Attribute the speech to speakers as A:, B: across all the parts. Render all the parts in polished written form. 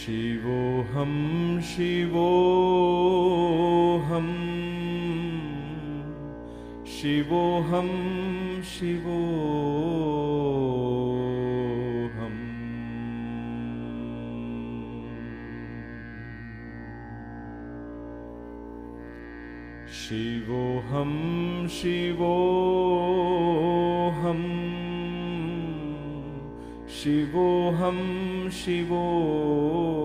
A: Shivoham, Shivoham, Shivoham, Shivoham. Shivoham, Shivoham, Shivoham, Shivoham.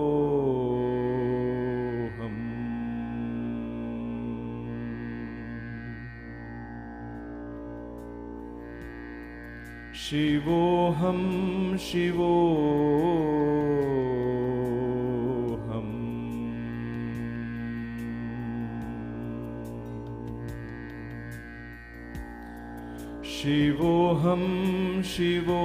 A: Shivoham, Shivoham. Shivoham, Shivoham.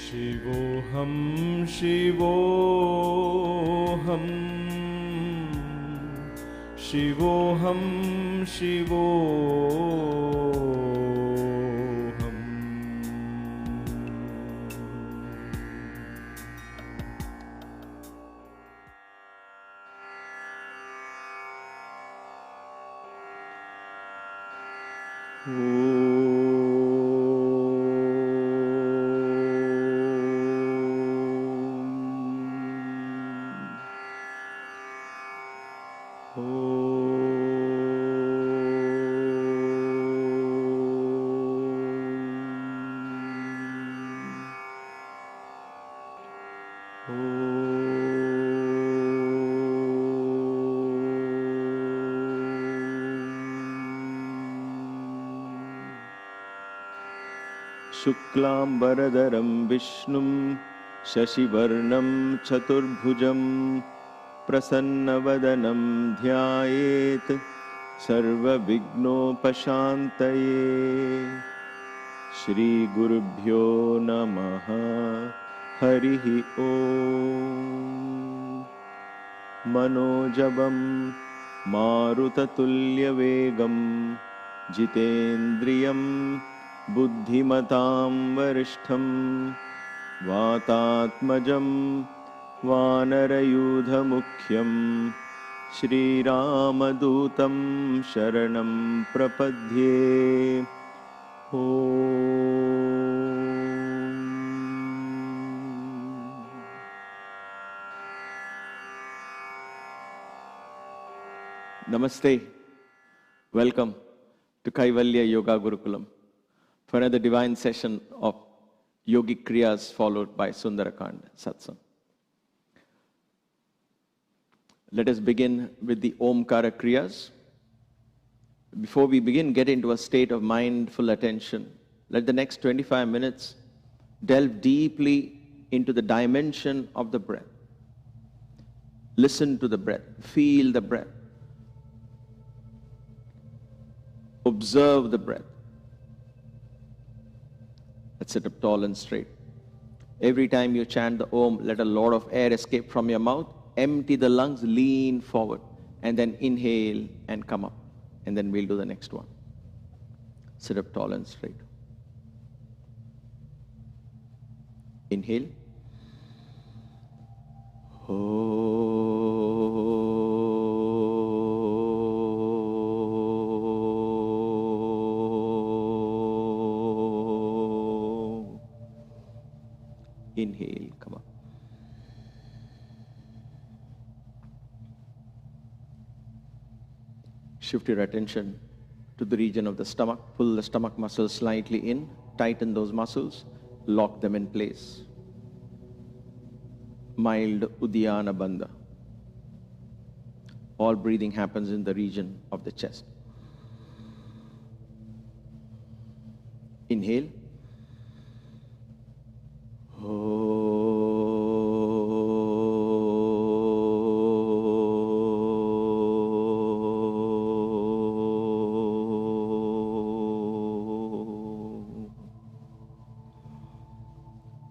A: Shivoham, Shivoham, Shivoham, Shivoham.
B: Shuklambaradaram Vishnum Shashivarnam Chaturbhujam Prasannavadanam Dhyayet Sarva Vignopashantaye. Shri Gurubhyo Namaha. Harihi Om. Manojabam Marutatulyavegam Jitendriyam Buddhimatam Varishtham Vatatmajam Vanarayudhamukhyam Shri Ramadutam Sharanam Prapadhye. Om. Namaste. Welcome to Kaivalya Yoga Gurukulam for another divine session of Yogic Kriyas followed by Sundarakand Satsang. Let us begin with the Omkara Kriyas. Before we begin, get into a state of mindful attention. Let the next 25 minutes delve deeply into the dimension of the breath. Listen to the breath. Feel the breath. Observe the breath. Let's sit up tall and straight. Every time you chant the Om, let a lot of air escape from your mouth. Empty the lungs, lean forward, and then inhale and come up. And then we'll do the next one. Sit up tall and straight. Inhale. Inhale, come up. Shift your attention to the region of the stomach. Pull the stomach muscles slightly in. Tighten those muscles. Lock them in place. Mild Uddiyana Bandha. All breathing happens in the region of the chest. Inhale.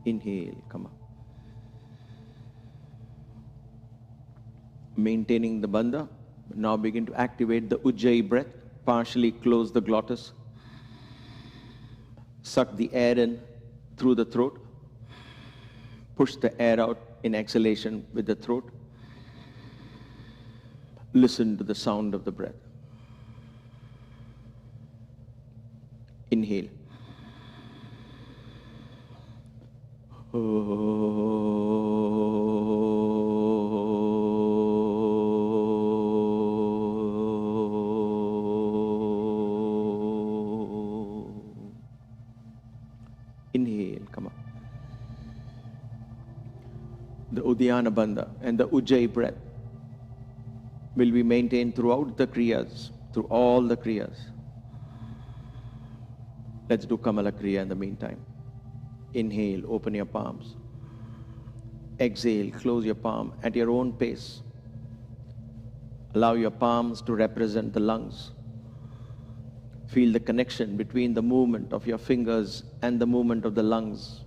B: Inhale, come up. Maintaining the bandha, now begin to activate the Ujjayi breath. Partially close the glottis. Suck the air in through the throat. Push the air out in exhalation with the throat. Listen to the sound of the breath. Inhale. Inhale, come up. The Uddiyana Bandha and the Ujjayi breath will be maintained throughout the Kriyas, through all the Kriyas. Let's do Kamala Kriya in the meantime. Inhale, open your palms. Exhale, close your palm at your own pace. Allow your palms to represent the lungs. Feel the connection between the movement of your fingers and the movement of the lungs.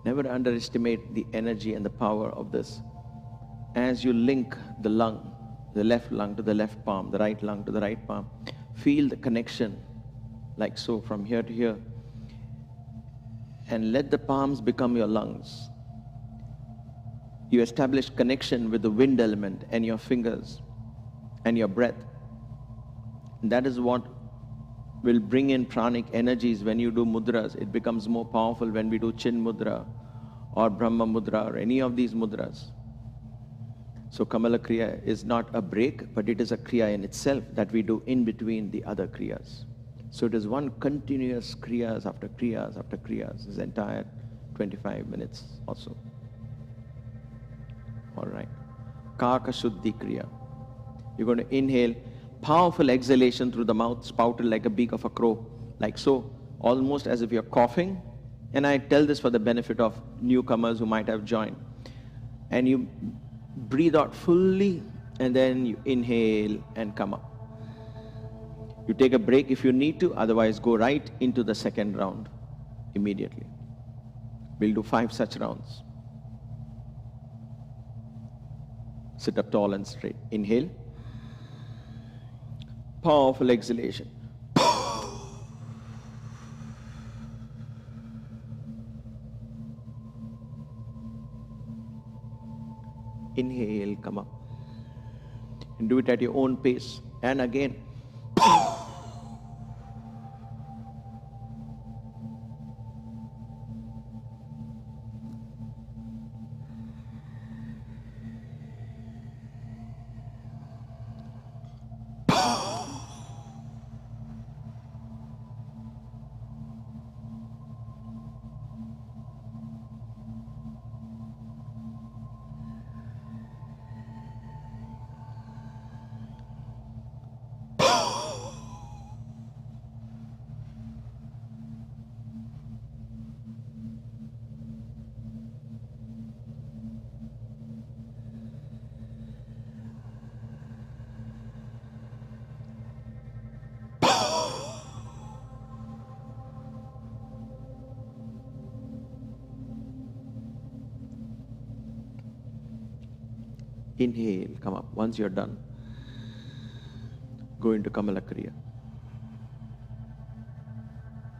B: Never underestimate the energy and the power of this. As you link the lung, the left lung to the left palm, the right lung to the right palm, feel the connection like so from here to here. And let the palms become your lungs. You establish connection with the wind element and your fingers and your breath. And that is what will bring in pranic energies when you do mudras. It becomes more powerful when we do Chin Mudra or Brahma Mudra or any of these mudras. So Kamala Kriya is not a break, but it is a Kriya in itself that we do in between the other Kriyas. So it is one continuous Kriyas after Kriyas after Kriyas, this entire 25 minutes or so. All right. Kaka Shuddhi Kriya. You're going to inhale, powerful exhalation through the mouth, spouted like a beak of a crow, like so, almost as if you're coughing. And I tell this for the benefit of newcomers who might have joined. And you breathe out fully, and then you inhale and come up. You take a break if you need to, otherwise go right into the second round immediately. We'll do 5 such rounds. Sit up tall and straight. Inhale. Powerful exhalation. Inhale, come up. And do it at your own pace. And again. Inhale, come up. Once you're done, go into Kamala Kriya.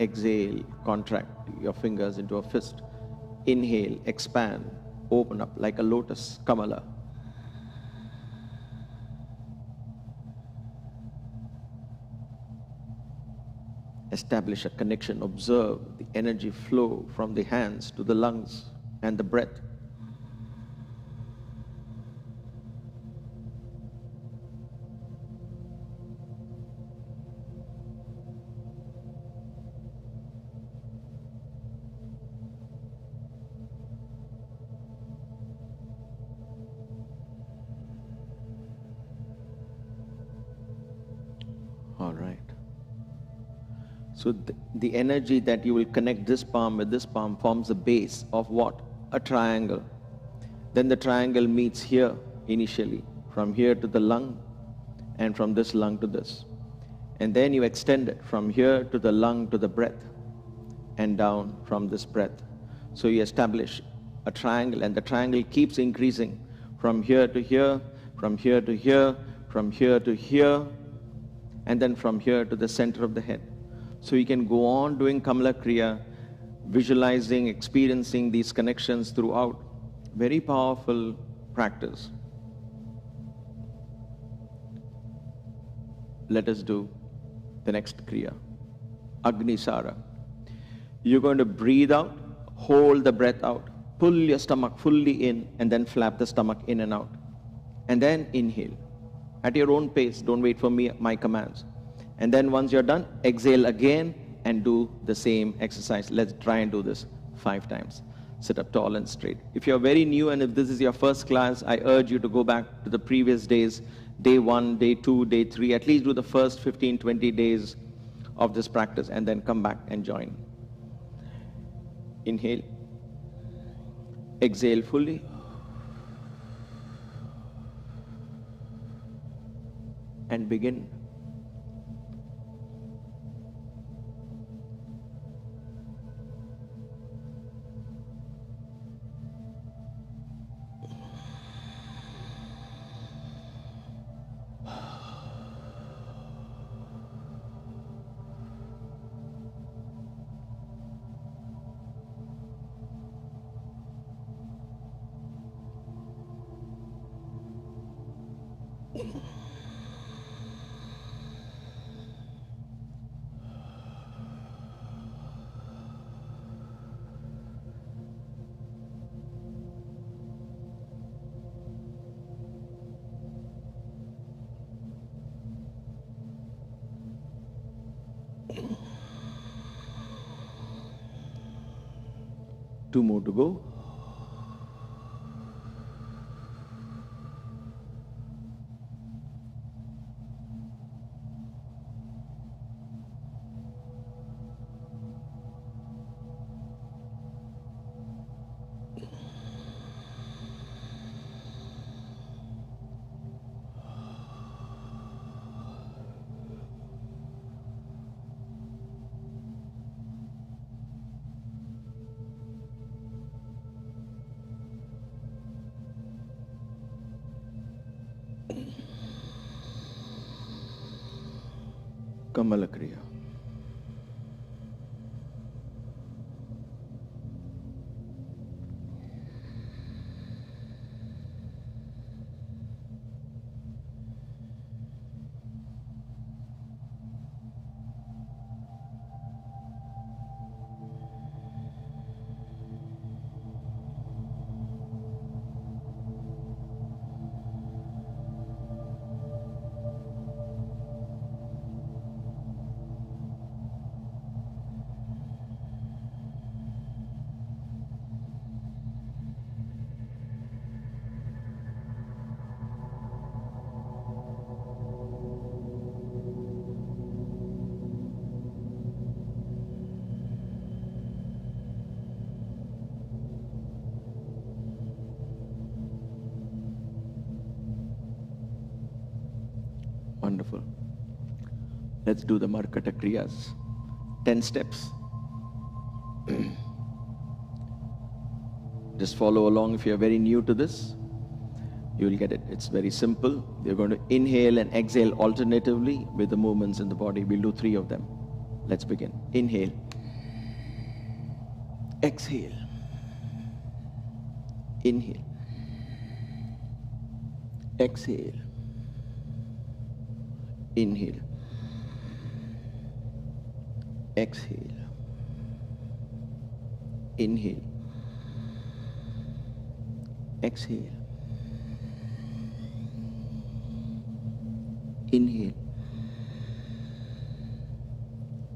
B: Exhale, contract your fingers into a fist. Inhale, expand, open up like a lotus, Kamala. Establish a connection, observe the energy flow from the hands to the lungs and the breath. right. So the energy that you will connect this palm with this palm forms the base of what? A triangle. Then the triangle meets here initially, from here to the lung, and from this lung to this. And then you extend it from here to the lung to the breath, and down from this breath. So you establish a triangle, and the triangle keeps increasing from here to here, from here to here, from here to here, and then from here to the center of the head. So you can go on doing Kamala Kriya, visualizing, experiencing these connections throughout. Very powerful practice. Let us do the next Kriya, Agnisara. You're going to breathe out, hold the breath out, pull your stomach fully in, and then flap the stomach in and out. And then inhale. At your own pace, don't wait for my commands. And then once you're done, exhale again and do the same exercise. Let's try and do this 5 times. Sit up tall and straight. If you're very new and if this is your first class, I urge you to go back to the previous days, day 1, day 2, day 3, at least do the first 15, 20 days of this practice and then come back and join. Inhale. Exhale fully. And begin. Two more to go. Kamala Kriya. Wonderful. Let's do the Markata Kriyas. 10 steps. Just follow along if you're very new to this. You will get it. It's very simple. We're going to inhale and exhale alternatively with the movements in the body. We'll do 3 of them. Let's begin. Inhale. Exhale. Inhale. Exhale. Inhale. Exhale. Inhale. Exhale. Inhale.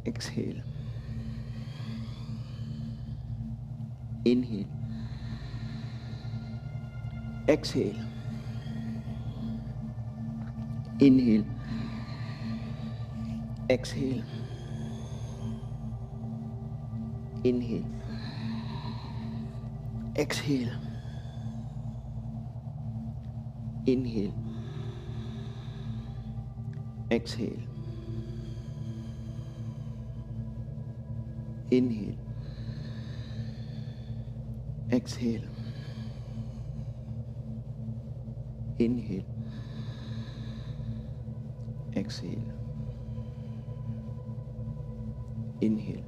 B: Exhale. Inhale. Exhale. Inhale. exhale, inhale, exhale, inhale, exhale, inhale, exhale, inhale, exhale, inhale,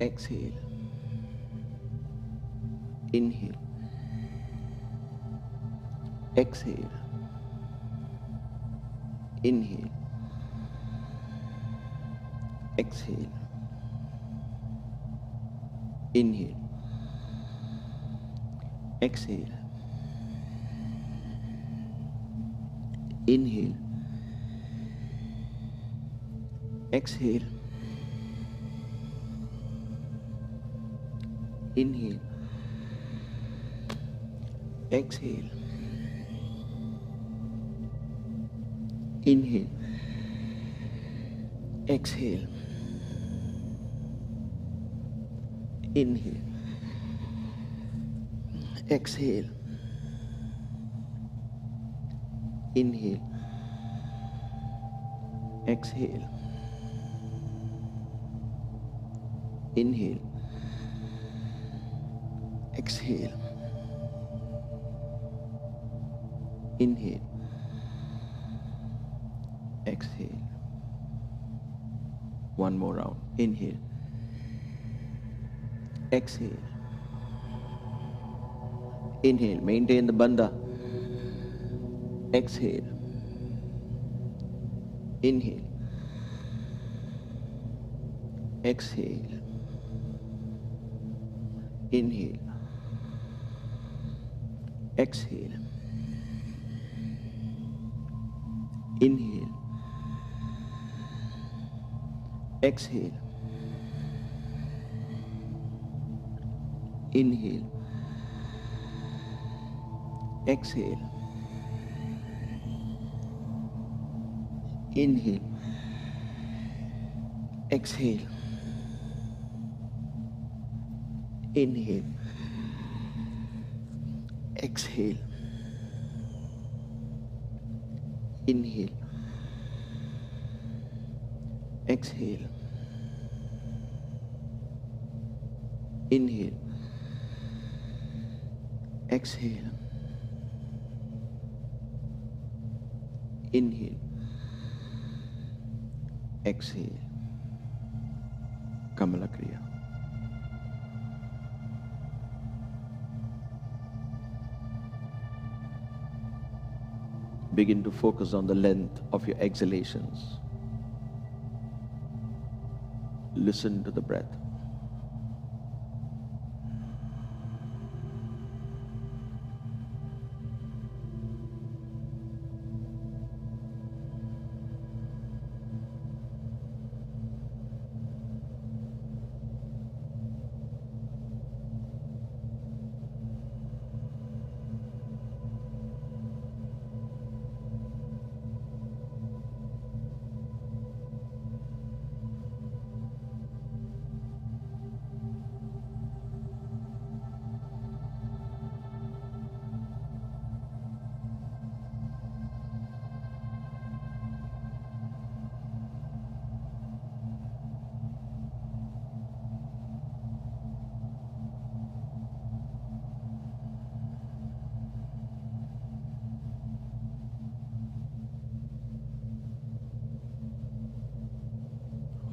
B: exhale, inhale, exhale, inhale, exhale, inhale, exhale, inhale, exhale, inhale, exhale, inhale, exhale, inhale, exhale, inhale, exhale, inhale, exhale, inhale, exhale. One more round. Inhale, exhale, inhale, maintain the bandha, exhale, inhale, exhale, inhale, exhale, inhale, exhale, inhale, exhale, inhale, exhale, inhale, exhale, inhale, exhale, inhale, exhale, inhale, exhale. Kamala Kriya. Begin to focus on the length of your exhalations. Listen to the breath.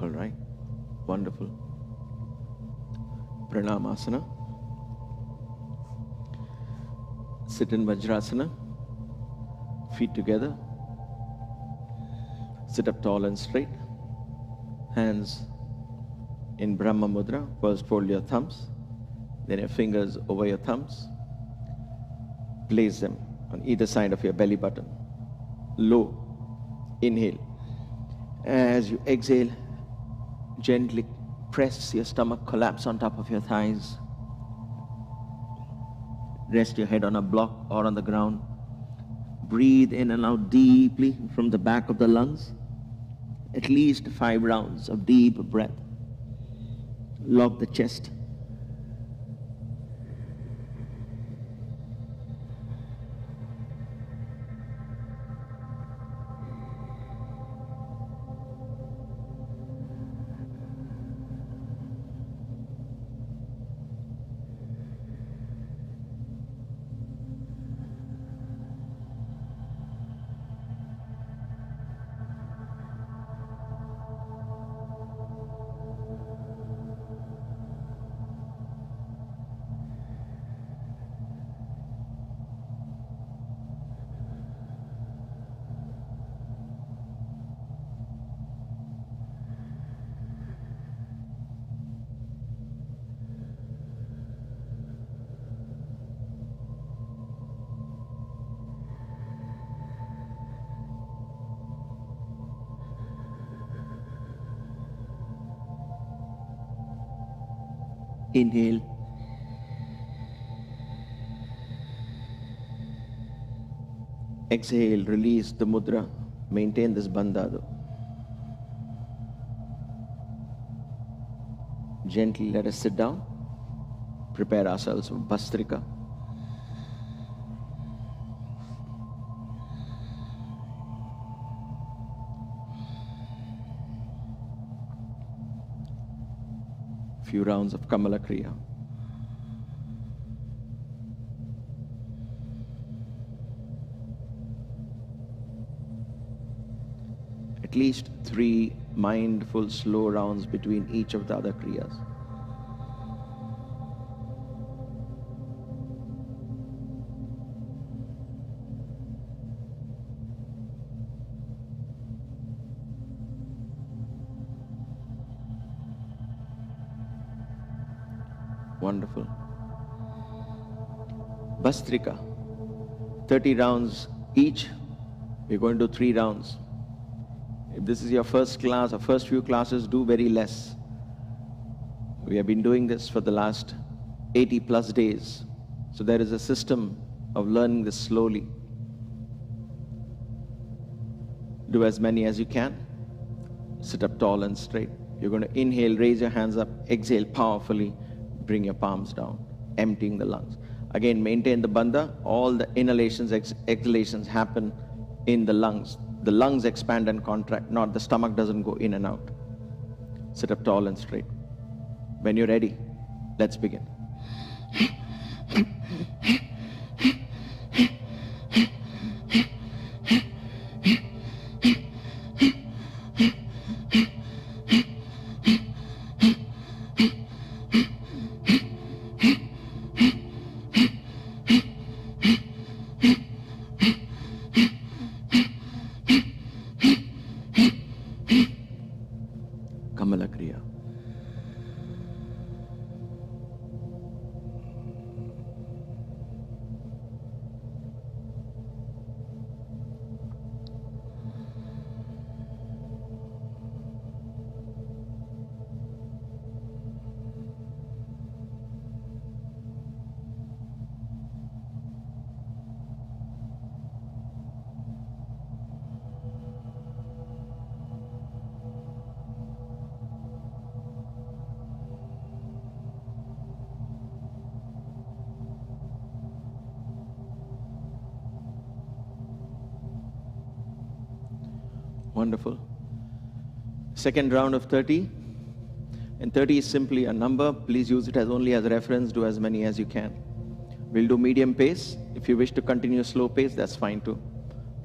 B: All right, wonderful. Pranaam Asana. Sit in Vajrasana, feet together. Sit up tall and straight. Hands in Brahma Mudra. First fold your thumbs, then your fingers over your thumbs. Place them on either side of your belly button. Low, inhale. As you exhale, gently press your stomach, collapse on top of your thighs. Rest your head on a block or on the ground. Breathe in and out deeply from the back of the lungs. at least 5 rounds of deep breath. Lock the chest. Inhale. Exhale, release the mudra. Maintain this bandha though. Gently let us sit down. Prepare ourselves for Bhastrika. Few rounds of Kamala Kriya. At least 3 mindful, slow rounds between each of the other Kriyas. Wonderful. Bhastrika. 30 rounds each. We're going to do 3 rounds. If this is your first class or first few classes, do very less. We have been doing this for the last 80 plus days. So there is a system of learning this slowly. Do as many as you can. Sit up tall and straight. You're going to inhale, raise your hands up, exhale powerfully, bring your palms down, emptying the lungs. Again, maintain the bandha. All the inhalations, exhalations happen in the lungs. The lungs expand and contract, not the stomach doesn't go in and out. Sit up tall and straight. When you're ready, let's begin. Kamala Kriya. Wonderful. Second round of 30. And 30 is simply a number. Please use it as only as a reference. Do as many as you can. We'll do medium pace. If you wish to continue slow pace, that's fine too.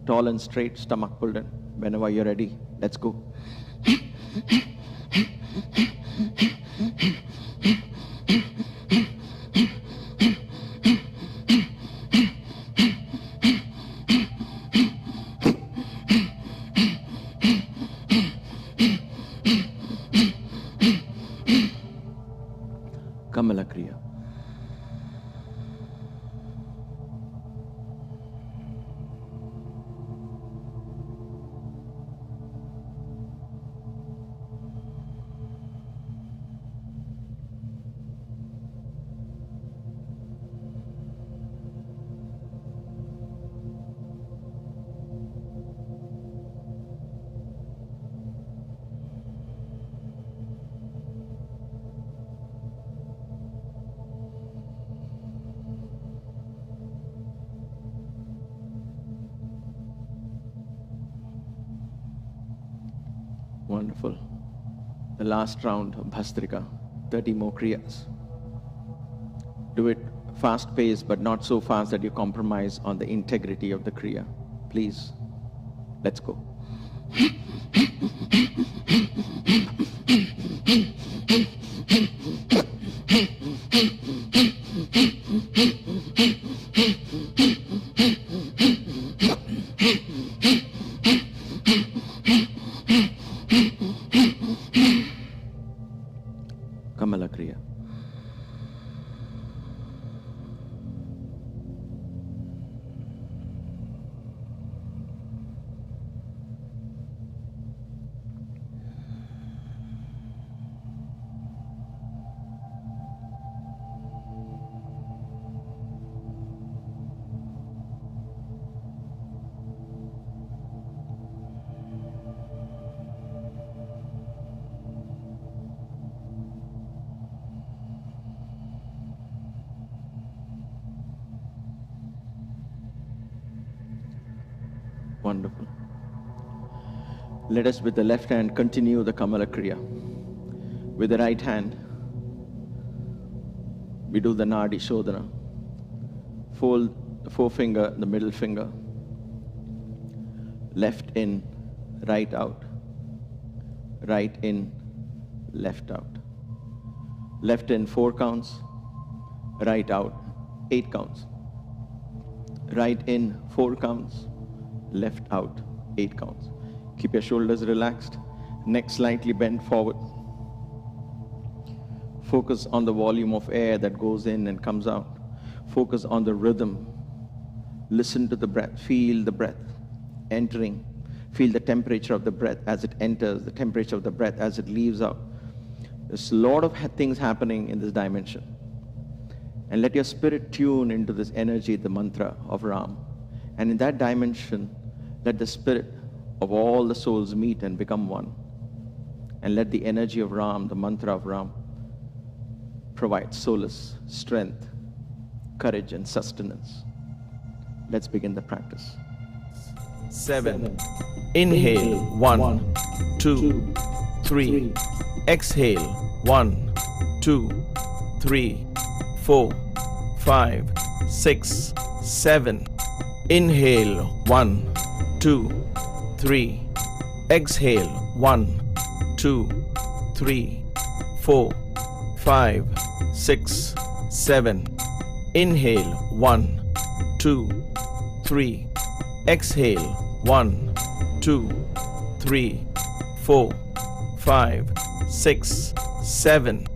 B: Tall and straight, stomach pulled in. Whenever you're ready, let's go. Kamala Kriya. Wonderful. The last round of Bhastrika, 30 more Kriyas. Do it fast paced, but not so fast that you compromise on the integrity of the Kriya. Please, let's go. Kamala Kriya. Wonderful. Let us with the left hand continue the Kamala Kriya. With the right hand, we do the Nadi Shodhana. Fold the forefinger, the middle finger. Left in, right out. Right in, left out. Left in 4 counts. Right out 8 counts. Right in 4 counts. Left out 8 counts. Keep your shoulders relaxed, neck slightly bent forward. Focus on the volume of air that goes in and comes out. Focus on the rhythm. Listen to the breath. Feel the breath entering. Feel the temperature of the breath as it enters, the temperature of the breath as it leaves out. There's a lot of things happening in this dimension. And let your spirit tune into this energy, the mantra of Ram. And in that dimension, let the spirit of all the souls meet and become one. And let the energy of Ram, the mantra of Ram, provide solace, strength, courage, and sustenance. Let's begin the practice.
C: 7. Inhale. 1, 2, 3. Exhale. 1, 2, 3, 4, 5, 6, 7. Inhale. 1, 2, 3. Exhale. 1, 2, 3, 4, 5, 6, 7. Inhale. 1, 2, 3. Exhale. 1, 2, 3, 4, 5, 6, 7.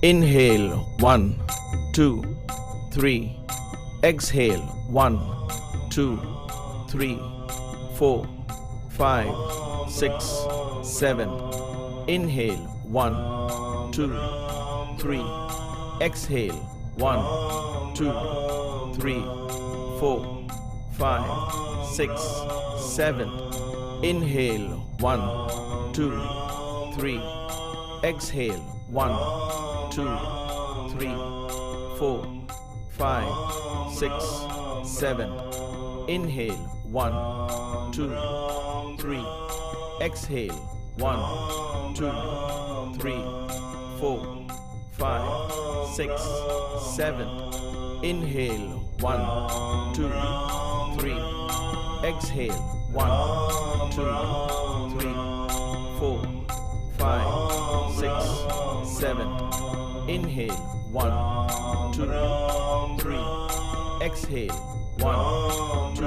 C: Inhale. 1, 2, 3. Exhale. 1, 2, 3, 4, 5, 6, 7. Inhale. 1, 2, 3. Exhale. 1, 2, 3, 4, 5, 6, 7. Inhale. 1, 2, 3. Exhale. 1, 2, 3, 4, 5, 6, 7. Inhale. 1, 2, 3. Exhale. 1, 2, 3, 4, 5, 6, 7. Inhale. 1, 2, 3. Exhale. 1, 2, 3, 4, 5, 6, 7. Inhale. 1, 2, 3. Exhale. 1, 2,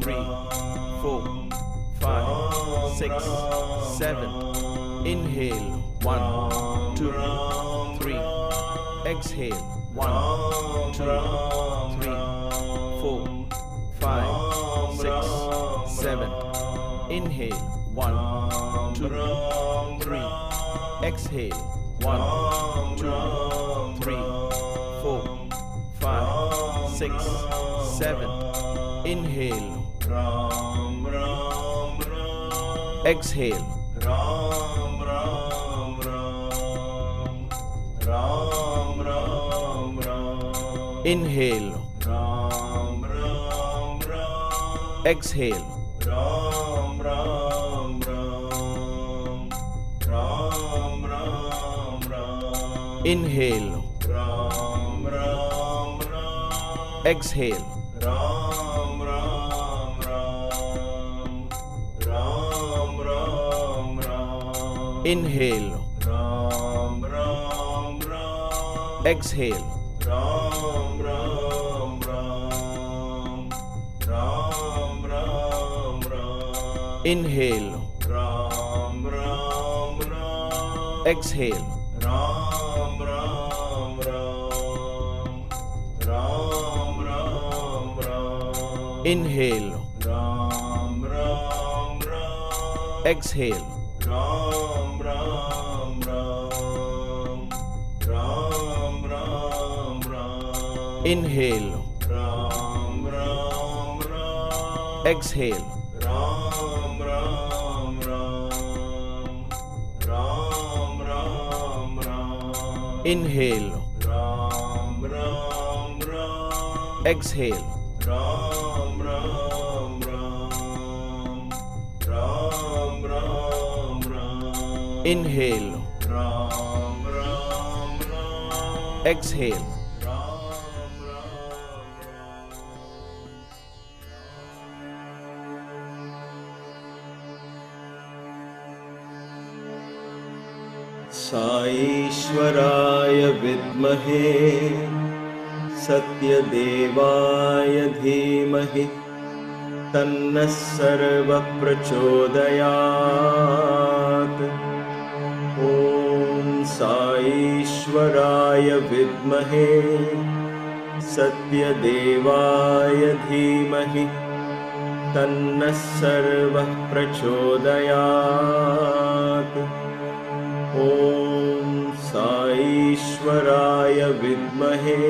C: 3, 4, 5, 6, 7. Inhale. 1, 2, 3. Exhale. 1, 2, 3, 4, 5, 6, 7. Inhale. 1, 2, 3. Exhale. 1, 2, 3, 4, 5, 6, 7. Inhale. Exhale. Inhale. Exhale. Inhale.
A: Ram Ram Ram.
C: Exhale.
A: Ram Ram Ram. Ram Ram Ram.
C: Inhale.
A: Ram Ram Ram.
C: Exhale.
A: Ram Ram Ram. Ram Ram Ram.
C: Inhale.
A: Ram Ram Ram.
C: Exhale.
A: Ram Ram Ram. Ram Ram Ram.
C: Inhale.
A: Ram Ram Ram.
C: Exhale.
A: Ram Ram Ram. Ram Ram Ram.
C: Inhale.
A: Ram Ram Ram.
C: Exhale.
A: Ram Ram Ram. Ram Ram Ram.
C: Inhale.
A: Ram Ram Ram.
C: Exhale.
A: Ram Ram Ram. Ram Ram Ram.
C: Inhale.
A: Ram Ram Ram.
C: Exhale.
A: Ram Ram Ram. साईश्वराय विद्महे सत्यदेवाय धीमहि तन्नः सर्वः प्रचोदयात्। ॐ साईश्वराय विद्महे सत्यदेवाय धीमहि तन्नः सर्वः प्रचोदयात्। ॐ साईश्वराय विद्महे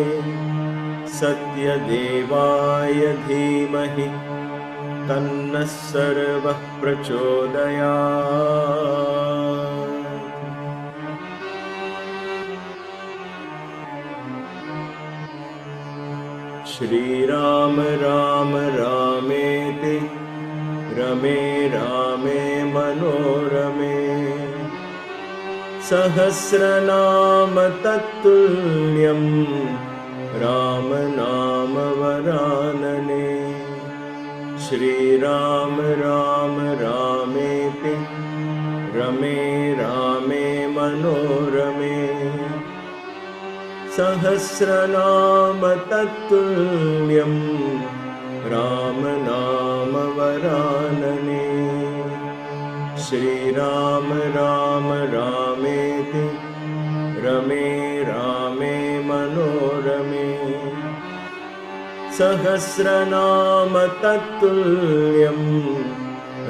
A: सत्यदेवाय धीमहि तन्नः सर्वः प्रचोदयात्। श्रीराम राम रामेति रमे रामे मनोरमे सहस्रनाम तत्तुल्यं राम नाम वरानने। श्रीराम राम रामेति रमे रामे मनोरमे सहस्रनाम तत्तुल्यं राम नाम वरानने। श्रीराम राम रामेति रमे रामे मनोरमे सहस्रनाम तत्तुल्यं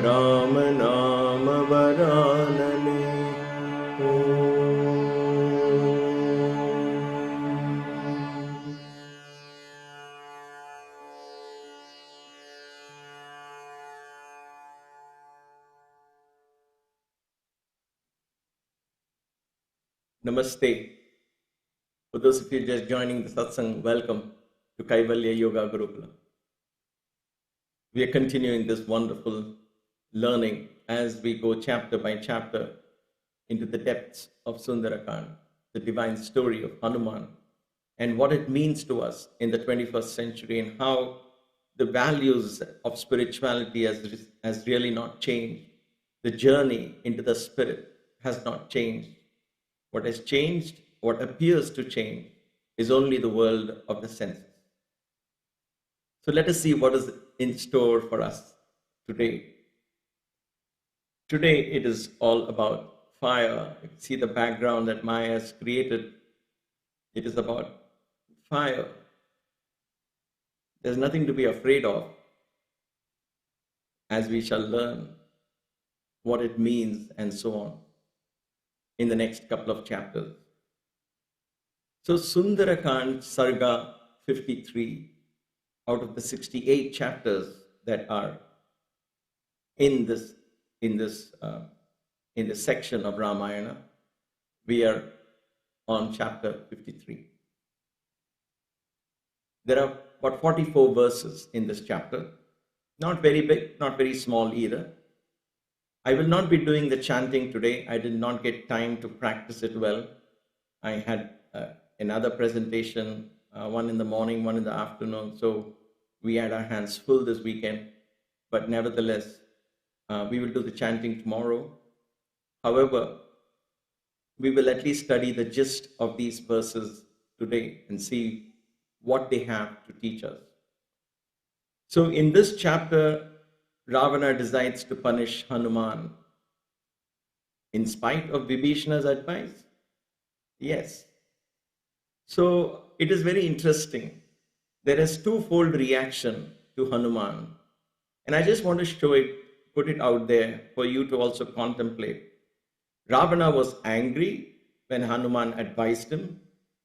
A: राम नाम वरानने। Namaste. For those of you just joining the Satsang, welcome to Kaivalya Yoga Gurukula. We are continuing this wonderful learning as we go chapter by chapter into the depths of Sundarakand, the divine story of Hanuman, and what it means to us in the 21st century, and how the values of spirituality has really not changed. The journey into the spirit has not changed. What has changed, what appears to change, is only the world of the senses. So let us see what is in store for us today. Today it is all about fire. You can see the background that Maya has created. It is about fire. There's nothing to be afraid of, as we shall learn what it means and so on in the next couple of chapters. So Sundarakand Sarga 53, out of the 68 chapters that are in this section of Ramayana, we are on chapter 53. There are about 44 verses in this chapter. Not very big, not very small either. I will not be doing the chanting today. I did not get time to practice it well. I had another presentation, one in the morning, one in the afternoon. So we had our hands full this weekend. But nevertheless, we will do the chanting tomorrow. However, we will at least study the gist of these verses today and see what they have to teach us. So in this chapter, Ravana decides to punish Hanuman in spite of Vibhishana's advice. Yes. So it is very interesting. There is twofold reaction to Hanuman. And I just want to show it, put it out there for you to also contemplate. Ravana was angry when Hanuman advised him.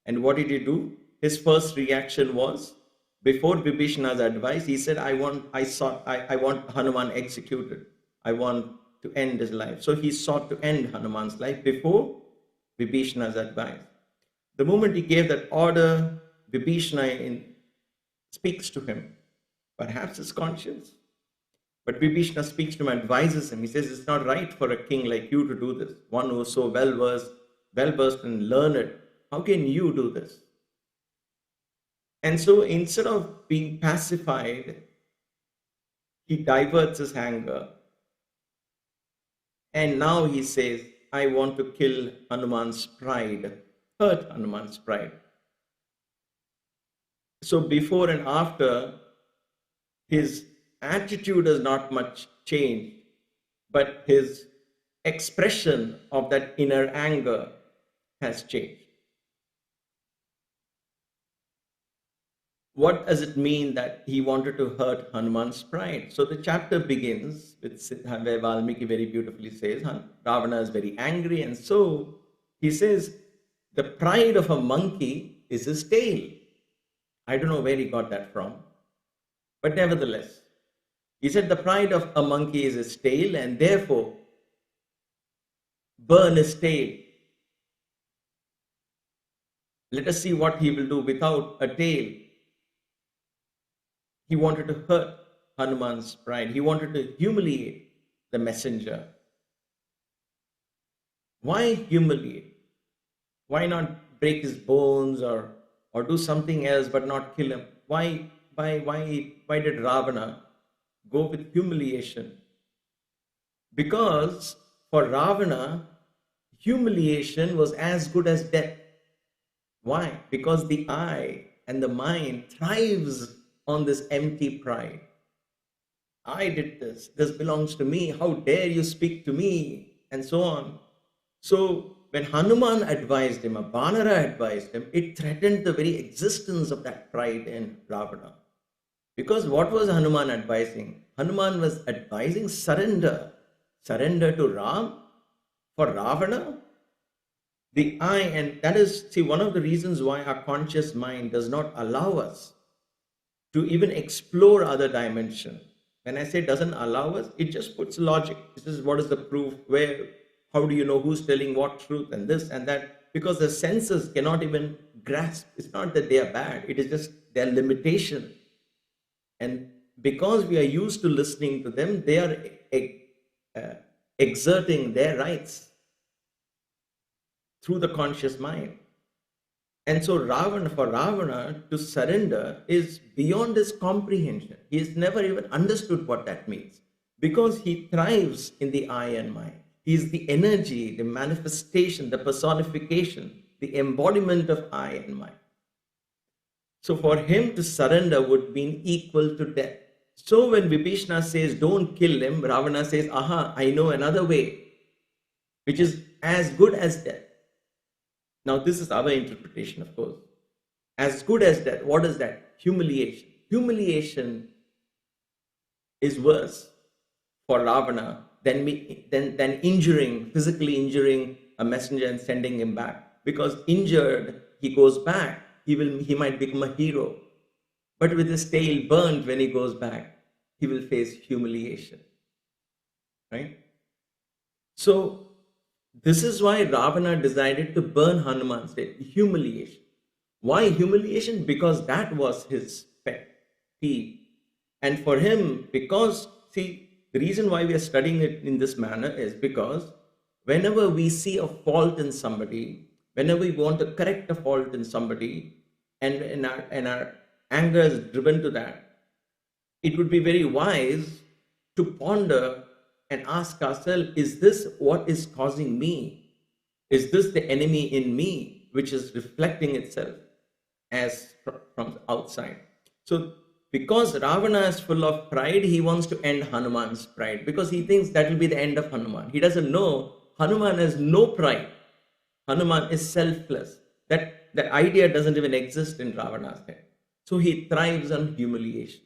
A: And what did he do? His first reaction was, before Vibhishana's advice, he said, I want Hanuman executed. I want to end his life. So he sought to end Hanuman's life before Vibhishana's advice. The moment he gave that order, Vibhishana speaks to him, perhaps his conscience. But Vibhishana speaks to him, advises him. He says, it's not right for a king like you to do this. One who is so well-versed and learned. How can you do this? And so instead of being pacified, he diverts his anger. And now he says, I want to kill Hanuman's pride, hurt Hanuman's pride. So before and after, his attitude has not much changed, but his expression of that inner anger has changed. What does it mean that he wanted to hurt Hanuman's pride? So the chapter begins with where Valmiki very beautifully says, Ravana is very angry, and so he says, the pride of a monkey is his tail. I don't know where he got that from, but nevertheless, he said the pride of a monkey is his tail, and therefore burn his tail. Let us see what he will do without a tail. He wanted to hurt Hanuman's pride. He wanted to humiliate the messenger. Why humiliate? Why not break his bones or do something else but not kill him? Why did Ravana go with humiliation? Because for Ravana, humiliation was as good as death. Why? Because the I and the mind thrives on this empty pride. I did this. This belongs to me. How dare you speak to me? And so on. So when Hanuman advised him, a Vanara advised him, it threatened the very existence of that pride in Ravana. Because what was Hanuman advising? Hanuman was advising surrender. Surrender to Ram for Ravana. The I, and that is, see, one of the reasons why our conscious mind does not allow us to even explore other dimensions. When I say doesn't allow us, it just puts logic. This is what is the proof, where, how do you know who's telling what truth and this and that? Because the senses cannot even grasp. It's not that they are bad, it is just their limitation. And because we are used to listening to them, they are exerting their rights through the conscious mind. And so for Ravana to surrender is beyond his comprehension. He has never even understood what that means, because he thrives in the I and mind. He is the energy, the manifestation, the personification, the embodiment of I and mind. So for him to surrender would mean equal to death. So when Vibhishana says, don't kill him, Ravana says, aha, I know another way, which is as good as death. Now, this is our interpretation, of course. As good as death. What is that? Humiliation. Humiliation is worse for Ravana than physically injuring a messenger and sending him back. Because injured, he goes back. He might become a hero. But with his tail burnt when he goes back, he will face humiliation. Right? So, this is why Ravana decided to burn Hanuman's tail. Humiliation. Why humiliation? Because that was his pet peeve. And for him, because, see, the reason why we are studying it in this manner is because whenever we see a fault in somebody, Whenever we want to correct a fault in somebody, and our anger is driven to that, it would be very wise to ponder and ask ourselves, is this what is causing me? Is this the enemy in me which is reflecting itself as from outside? So because Ravana is full of pride, he wants to end Hanuman's pride, because he thinks that will be the end of Hanuman. He doesn't know Hanuman has no pride. Hanuman is selfless. That idea doesn't even exist in Ravana's head. So he thrives on humiliation.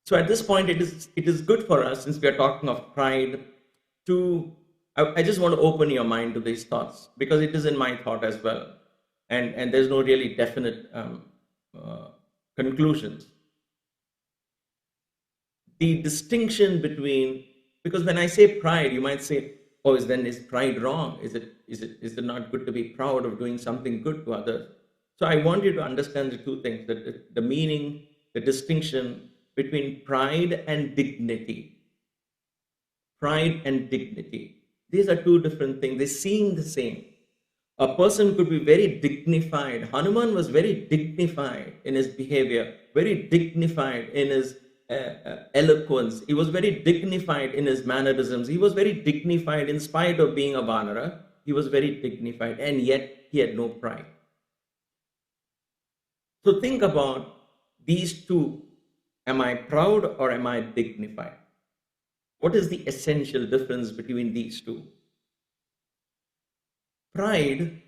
A: So at this point, it is good for us, since we are talking of pride, I just want to open your mind to these thoughts, because it is in my thought as well. And there's no really definite conclusions. The distinction between, because when I say pride, you might say, oh, is pride wrong? Is it not good to be proud of doing something good to others? So I want you to understand the two things, that the meaning, the distinction between pride and dignity. Pride and dignity. These are two different things. They seem the same. A person could be very dignified. Hanuman was very dignified in his behavior, very dignified in his eloquence. He was very dignified in his mannerisms. He was very dignified in spite of being a Vanara. He was very dignified, and yet he had no pride. So think about these two. Am I proud or am I dignified? What is the essential difference between these two? Pride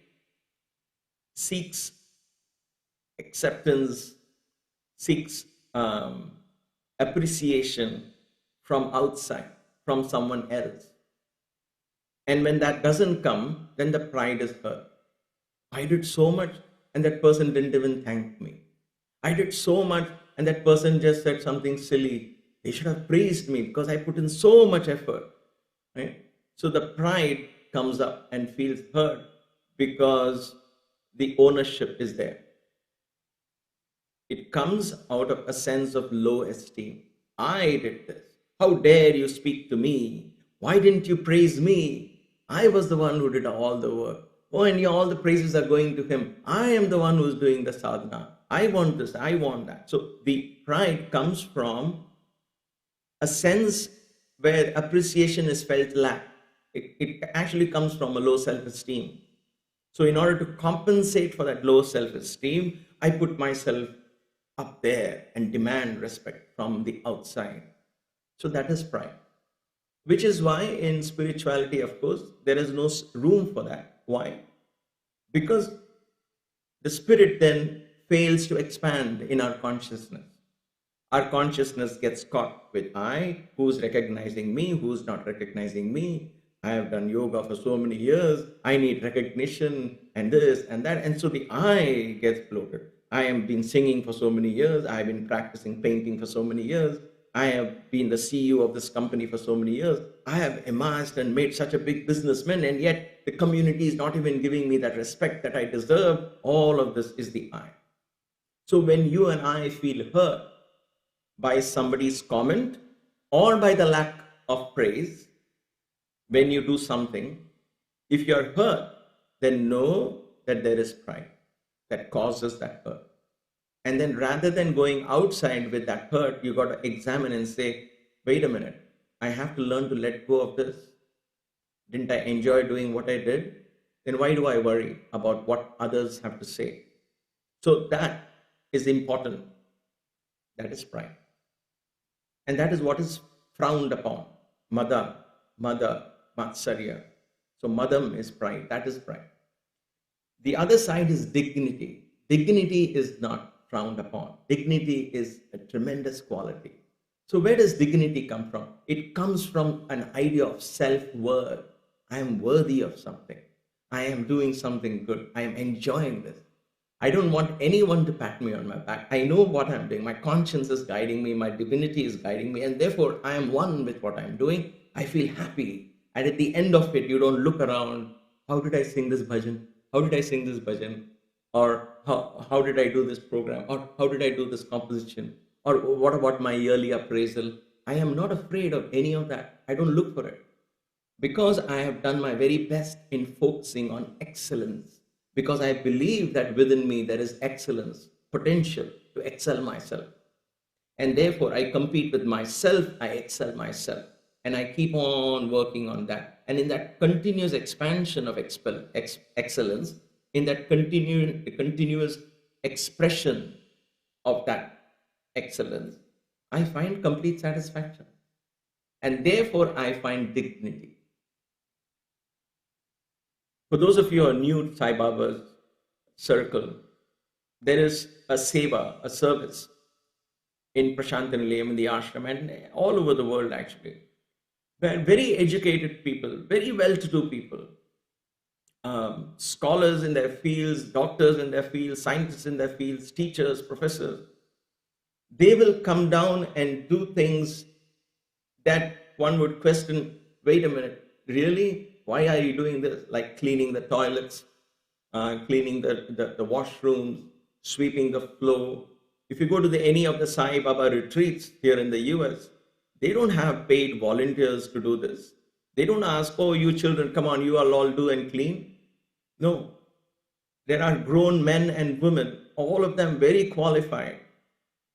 A: seeks acceptance, seeks appreciation from outside, from someone else. And when that doesn't come, then the pride is hurt. I did so much and that person didn't even thank me. I did so much and that person just said something silly. They should have praised me because I put in so much effort. Right? So the pride comes up and feels hurt because the ownership is there. It comes out of a sense of low esteem. I did this. How dare you speak to me? Why didn't you praise me? I was the one who did all the work. Oh, and all the praises are going to him. I am the one who's doing the sadhana. I want this, I want that. So the pride comes from a sense where appreciation is felt lack. It actually comes from a low self-esteem. So in order to compensate for that low self-esteem, I put myself up there and demand respect from the outside. So that is pride. Which is why in spirituality, of course, there is no room for that. Why? Because the spirit then fails to expand in our consciousness. Our consciousness gets caught with I, who's recognizing me, who's not recognizing me. I have done yoga for so many years. I need recognition and this and that. And so the I gets bloated. I have been singing for so many years. I have been practicing painting for so many years. I have been the CEO of this company for so many years. I have amassed and made such a big businessman, and yet the community is not even giving me that respect that I deserve. All of this is the I. So when you and I feel hurt by somebody's comment or by the lack of praise, when you do something, if you're hurt, then know that there is pride that causes that hurt. And then rather than going outside with that hurt, you got to examine and say, wait a minute, I have to learn to let go of this. Didn't I enjoy doing what I did? Then why do I worry about what others have to say? So that is important. That is pride. And that is what is frowned upon. Mada, Matsarya. So madam is pride. That is pride. The other side is dignity. Dignity is not frowned upon. Dignity is a tremendous quality. So where does dignity come from? It comes from an idea of self-worth. I am worthy of something. I am doing something good. I am enjoying this. I don't want anyone to pat me on my back. I know what I'm doing. My conscience is guiding me. My divinity is guiding me. And therefore, I am one with what I'm doing. I feel happy. And at the end of it, you don't look around. How did I sing this bhajan? How did I sing this bhajan? Or how did I do this program? Or how did I do this composition? Or what about my yearly appraisal? I am not afraid of any of that. I don't look for it. because I have done my very best in focusing on excellence, because I believe that within me there is excellence, potential to excel myself. And therefore, I compete with myself, I excel myself. And I keep on working on that. And in that continuous expansion of excellence, in that continuous expression of that excellence, I find complete satisfaction. And therefore, I find dignity. For those of you who are new to Sai Baba's circle, there is a seva, a service in Prashanthanilayam, in the ashram, and all over the world actually, where very educated people, very well-to-do people, scholars in their fields, doctors in their fields, scientists in their fields, teachers, professors, they will come down and do things that one would question, wait a minute, really? Why are you doing this? Like cleaning the toilets, cleaning the washrooms, sweeping the floor. If you go to any of the Sai Baba retreats here in the US, they don't have paid volunteers to do this. They don't ask, oh, you children, come on, you all do and clean. No. There are grown men and women, all of them very qualified.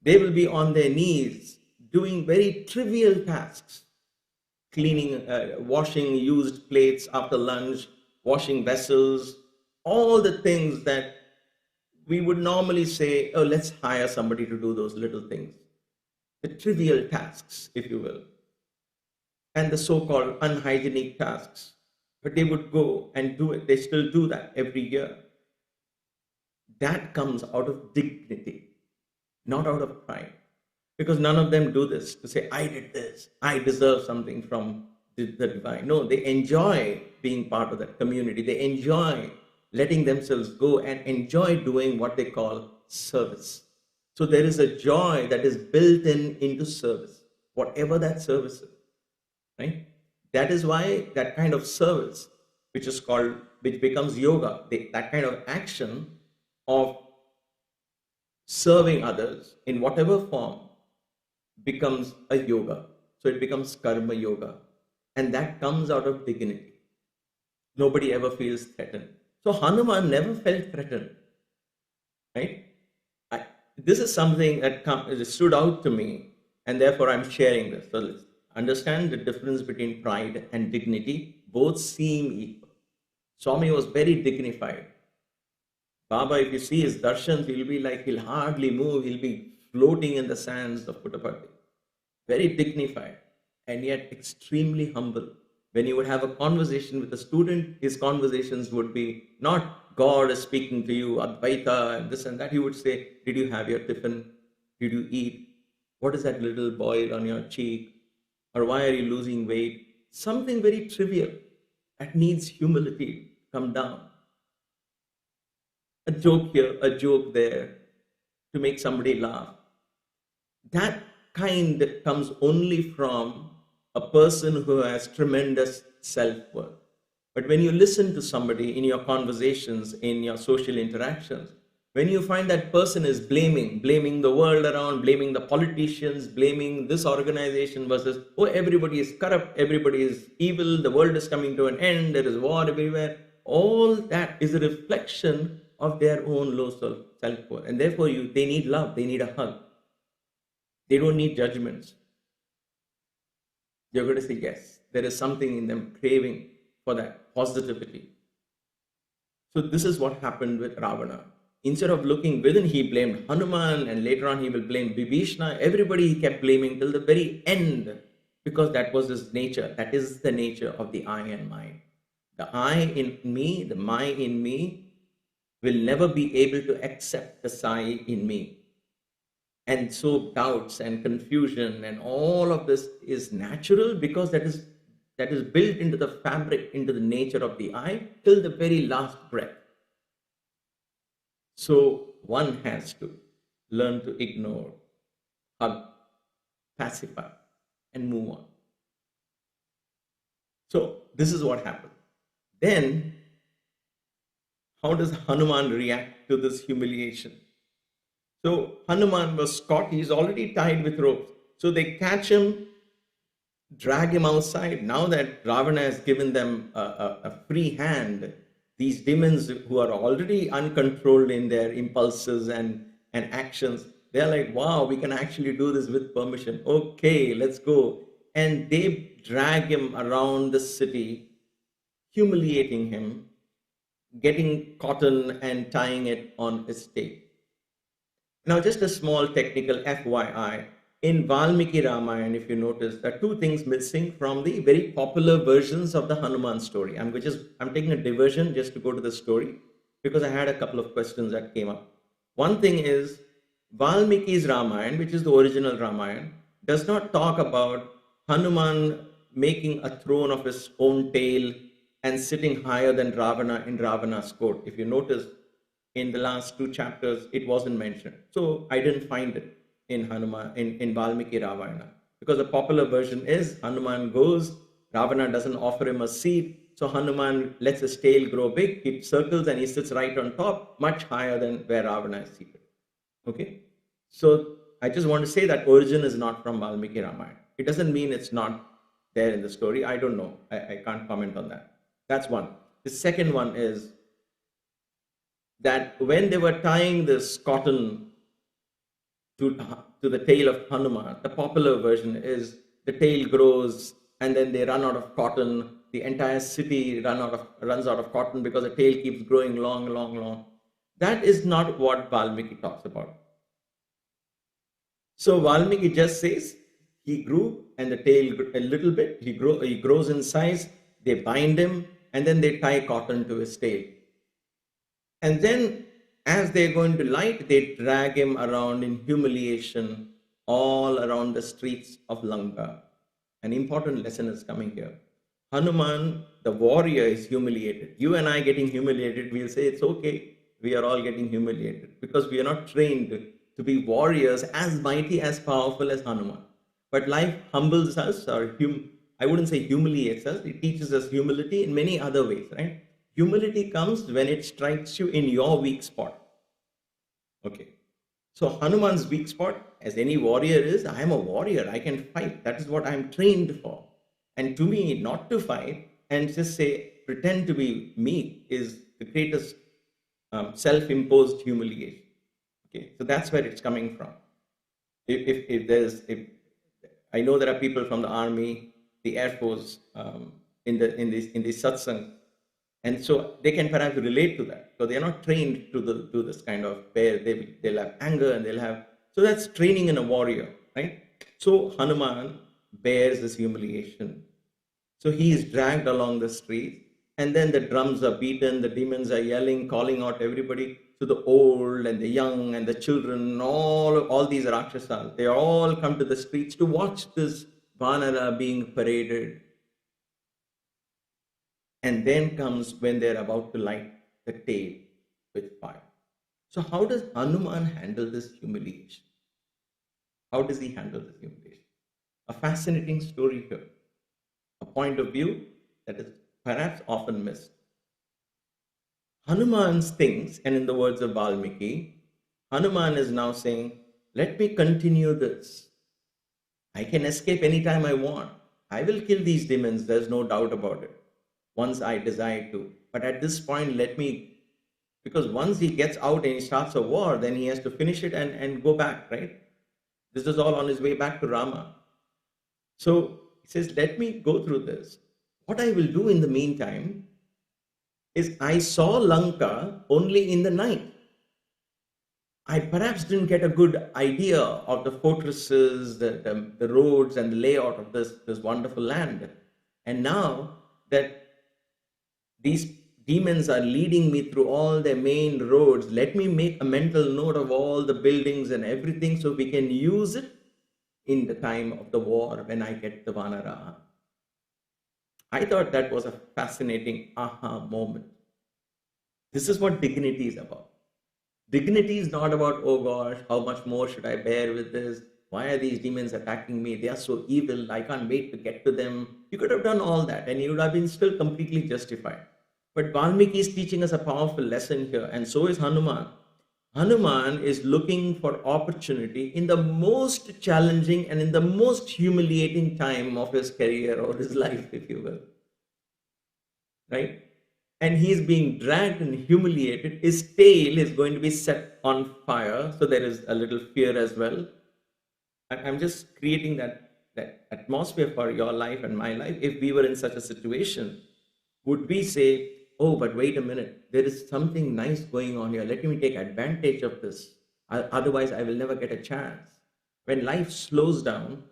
A: They will be on their knees doing very trivial tasks, cleaning, washing used plates after lunch, washing vessels, all the things that we would normally say, oh, let's hire somebody to do those little things. The trivial tasks, if you will, and the so-called unhygienic tasks. But they would go and do it. They still do that every year. That comes out of dignity, not out of pride. Because none of them do this to say, I did this, I deserve something from the divine. No, they enjoy being part of that community. They enjoy letting themselves go and enjoy doing what they call service. So there is a joy that is built into service, whatever that service is, right? That is why that kind of service, which becomes yoga, that kind of action of serving others in whatever form becomes a yoga. So it becomes karma yoga. And that comes out of dignity. Nobody ever feels threatened. So Hanuman never felt threatened, right? This is something that stood out to me, and therefore I'm sharing this. So let's understand the difference between pride and dignity. Both seem equal. Swami was very dignified. Baba, if you see his darshans, he'll be like, he'll hardly move, he'll be floating in the sands of Puttaparthi. Very dignified, and yet extremely humble. When you would have a conversation with a student, his conversations would be not God is speaking to you, Advaita, and this and that. He would say, did you have your tiffin? Did you eat? What is that little boil on your cheek? Or why are you losing weight? Something very trivial that needs humility. Come down. A joke here, a joke there, to make somebody laugh. That kind comes only from a person who has tremendous self-worth. But when you listen to somebody in your conversations, in your social interactions, when you find that person is blaming the world around, blaming the politicians, blaming this organization versus, oh, everybody is corrupt, everybody is evil, the world is coming to an end, there is war everywhere, all that is a reflection of their own low self-worth. And therefore, they need love, they need a hug. They don't need judgments. You're going to say, yes, there is something in them craving for that positivity. So this is what happened with Ravana. Instead of looking within, he blamed Hanuman, and later on he will blame Vibhishna. Everybody he kept blaming till the very end, because that was his nature. That is the nature of the I and mine. The I in me, the my in me, will never be able to accept the Sai in me. And so doubts and confusion and all of this is natural, because that is built into the fabric, into the nature of the I till the very last breath. So one has to learn to ignore, hug, pacify, and move on. So this is what happened. Then, how does Hanuman react to this humiliation? So Hanuman was caught, he's already tied with ropes. So they catch him drag him outside. Now that Ravana has given them a free hand, these demons who are already uncontrolled in their impulses and actions, they're like, wow, we can actually do this with permission. Okay, let's go. And they drag him around the city, humiliating him, getting cotton and tying it on a stake. Now, just a small technical FYI. In Valmiki Ramayana, if you notice, there are two things missing from the very popular versions of the Hanuman story. I'm taking a diversion just to go to the story because I had a couple of questions that came up. One thing is Valmiki's Ramayana, which is the original Ramayana, does not talk about Hanuman making a throne of his own tail and sitting higher than Ravana in Ravana's court. If you notice, in the last two chapters, it wasn't mentioned. So I didn't find it in Valmiki Ramayana, because the popular version is Hanuman goes, Ravana doesn't offer him a seat, so Hanuman lets his tail grow big, he circles and he sits right on top, much higher than where Ravana is seated. Okay, so I just want to say that origin is not from Valmiki Ramayana. It doesn't mean it's not there in the story. I don't know. I can't comment on that. That's one. The second one is that when they were tying this cotton to the tail of Hanuman, the popular version is the tail grows and then they run out of cotton. The entire city runs out of cotton because the tail keeps growing long, long, long. That is not what Valmiki talks about. So Valmiki just says he grew and the tail a little bit, he grows in size, they bind him and then they tie cotton to his tail. And then as they're going to light, they drag him around in humiliation all around the streets of Lanka. An important lesson is coming here. Hanuman, the warrior, is humiliated. You and I getting humiliated, we'll say it's okay. We are all getting humiliated because we are not trained to be warriors as mighty, as powerful as Hanuman. But life humbles us, or I wouldn't say humiliates us. It teaches us humility in many other ways, right? Humility comes when it strikes you in your weak spot. Okay. So Hanuman's weak spot, as any warrior is, I am a warrior. I can fight. That is what I'm trained for. And to me, not to fight and just say, pretend to be meek is the greatest self-imposed humiliation. Okay. So that's where it's coming from. If I know there are people from the army, the Air Force, in the Satsang, and so they can perhaps relate to that. So they are not trained to this kind of where they'll have anger and they'll have. So that's training in a warrior, right? So Hanuman bears this humiliation. So he is dragged along the street, and then the drums are beaten, the demons are yelling, calling out everybody. So the old and the young and the children, all these Rakshasas, they all come to the streets to watch this Vanara being paraded. And then comes when they're about to light the tail with fire. So how does Hanuman handle this humiliation? How does he handle this humiliation? A fascinating story here. A point of view that is perhaps often missed. Hanuman thinks, and in the words of Valmiki, Hanuman is now saying, let me continue this. I can escape anytime I want. I will kill these demons, there's no doubt about it, once I desire to. But at this point, because once he gets out and he starts a war, then he has to finish it and go back, right? This is all on his way back to Rama. So he says, let me go through this. What I will do in the meantime is I saw Lanka only in the night. I perhaps didn't get a good idea of the fortresses, the roads and the layout of this wonderful land. And now that these demons are leading me through all their main roads, let me make a mental note of all the buildings and everything so we can use it in the time of the war when I get the Vanara. I thought that was a fascinating aha moment. This is what dignity is about. Dignity is not about, oh gosh, how much more should I bear with this? Why are these demons attacking me? They are so evil. I can't wait to get to them. You could have done all that and you would have been still completely justified. But Valmiki is teaching us a powerful lesson here, and so is Hanuman. Hanuman is looking for opportunity in the most challenging and in the most humiliating time of his career or his life, if you will. Right? And he's being dragged and humiliated. His tail is going to be set on fire. So there is a little fear as well. I'm just creating that atmosphere for your life and my life. If we were in such a situation, would we say, oh, but wait a minute, there is something nice going on here. Let me take advantage of this. Otherwise, I will never get a chance. When life slows down,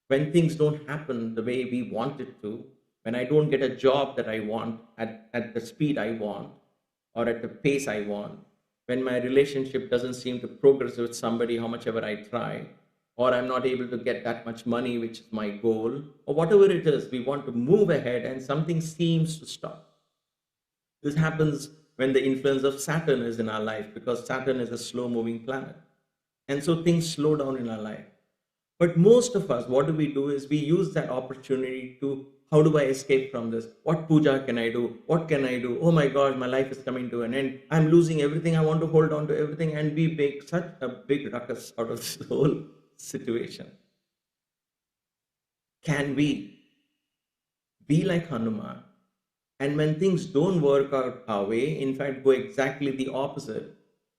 A: when things don't happen the way we want it to, when I don't get a job that I want at the speed I want or at the pace I want, when my relationship doesn't seem to progress with somebody how much ever I try, or I'm not able to get that much money, which is my goal, or whatever it is, we want to move ahead and something seems to stop. This happens when the influence of Saturn is in our life, because Saturn is a slow moving planet. And so things slow down in our life. But most of us, what do is we use that opportunity to, how do I escape from this? What puja can I do? What can I do? Oh my God, my life is coming to an end. I'm losing everything. I want to hold on to everything. And we make such a big ruckus out of this whole situation. Can we be like Hanuman? And when things don't work out our way, in fact, go exactly the opposite.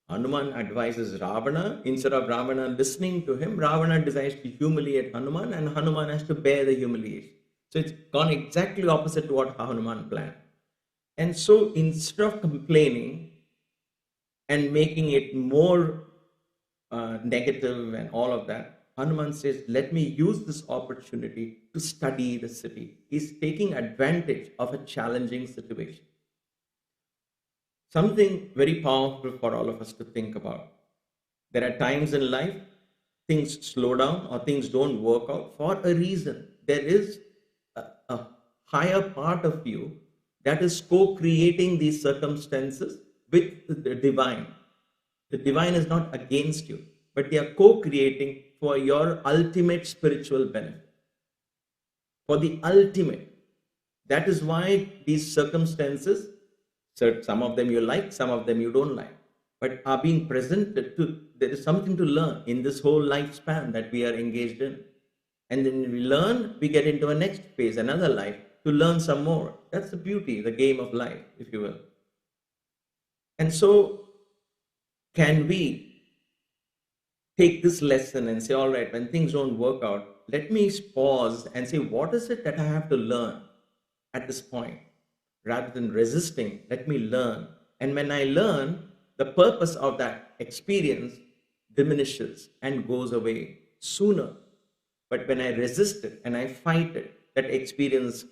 A: Hanuman advises Ravana. Instead of Ravana listening to him, Ravana decides to humiliate Hanuman, and Hanuman has to bear the humiliation. So it's gone exactly opposite to what Hanuman planned. And so instead of complaining and making it more negative and all of that, Hanuman says, let me use this opportunity to study the city. He's taking advantage of a challenging situation. Something very powerful for all of us to think about. There are times in life, things slow down or things don't work out for a reason. There is a higher part of you that is co-creating these circumstances with the divine. The divine is not against you, but they are co-creating for your ultimate spiritual benefit. For the ultimate. That is why these circumstances, some of them you like, some of them you don't like, but are being presented to, there is something to learn in this whole lifespan that we are engaged in. And then we learn, we get into a next phase, another life, to learn some more. That's the beauty, the game of life, if you will. And so, can we take this lesson and say, all right, when things don't work out, let me pause and say, what is it that I have to learn at this point? Rather than resisting, let me learn. And when I learn, the purpose of that experience diminishes and goes away sooner. But when I resist it and I fight it, that experience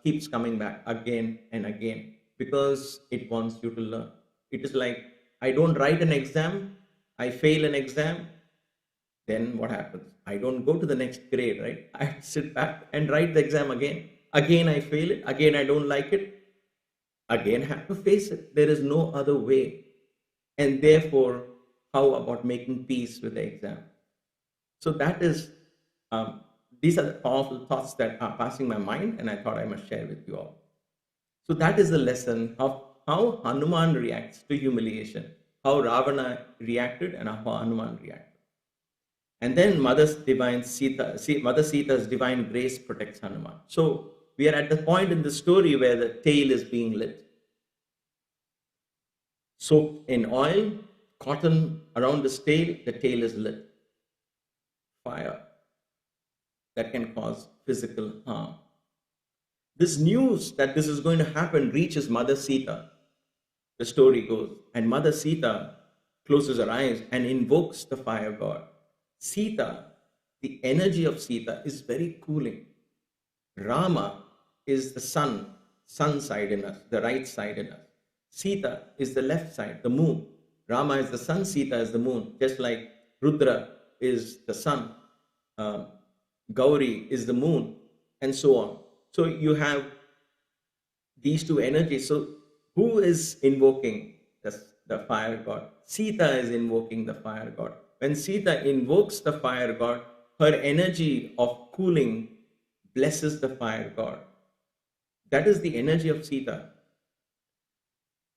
A: keeps coming back again and again because it wants you to learn. It is like, I don't write an exam, I fail an exam, then what happens? I don't go to the next grade, right? I sit back and write the exam again. Again, I fail it. Again, I don't like it. Again, have to face it. There is no other way. And therefore, how about making peace with the exam? So that is, these are the powerful thoughts that are passing my mind, and I thought I must share with you all. So that is the lesson of how Hanuman reacts to humiliation, how Ravana reacted and how Hanuman reacted. And then Mother Sita's divine grace protects Hanuman. So we are at the point in the story where the tail is being lit. Soaked in oil, cotton around the tail is lit. Fire that can cause physical harm. This news that this is going to happen reaches Mother Sita. The story goes, and Mother Sita closes her eyes and invokes the fire god. Sita, the energy of Sita is very cooling. Rama is the sun side in us, the right side in us. Sita is the left side, the moon. Rama is the sun, Sita is the moon. Just like Rudra is the sun, Gauri is the moon, and so on. So you have these two energies. So who is invoking the fire god? Sita is invoking the fire god. When Sita invokes the fire god, her energy of cooling blesses the fire god. That is the energy of Sita.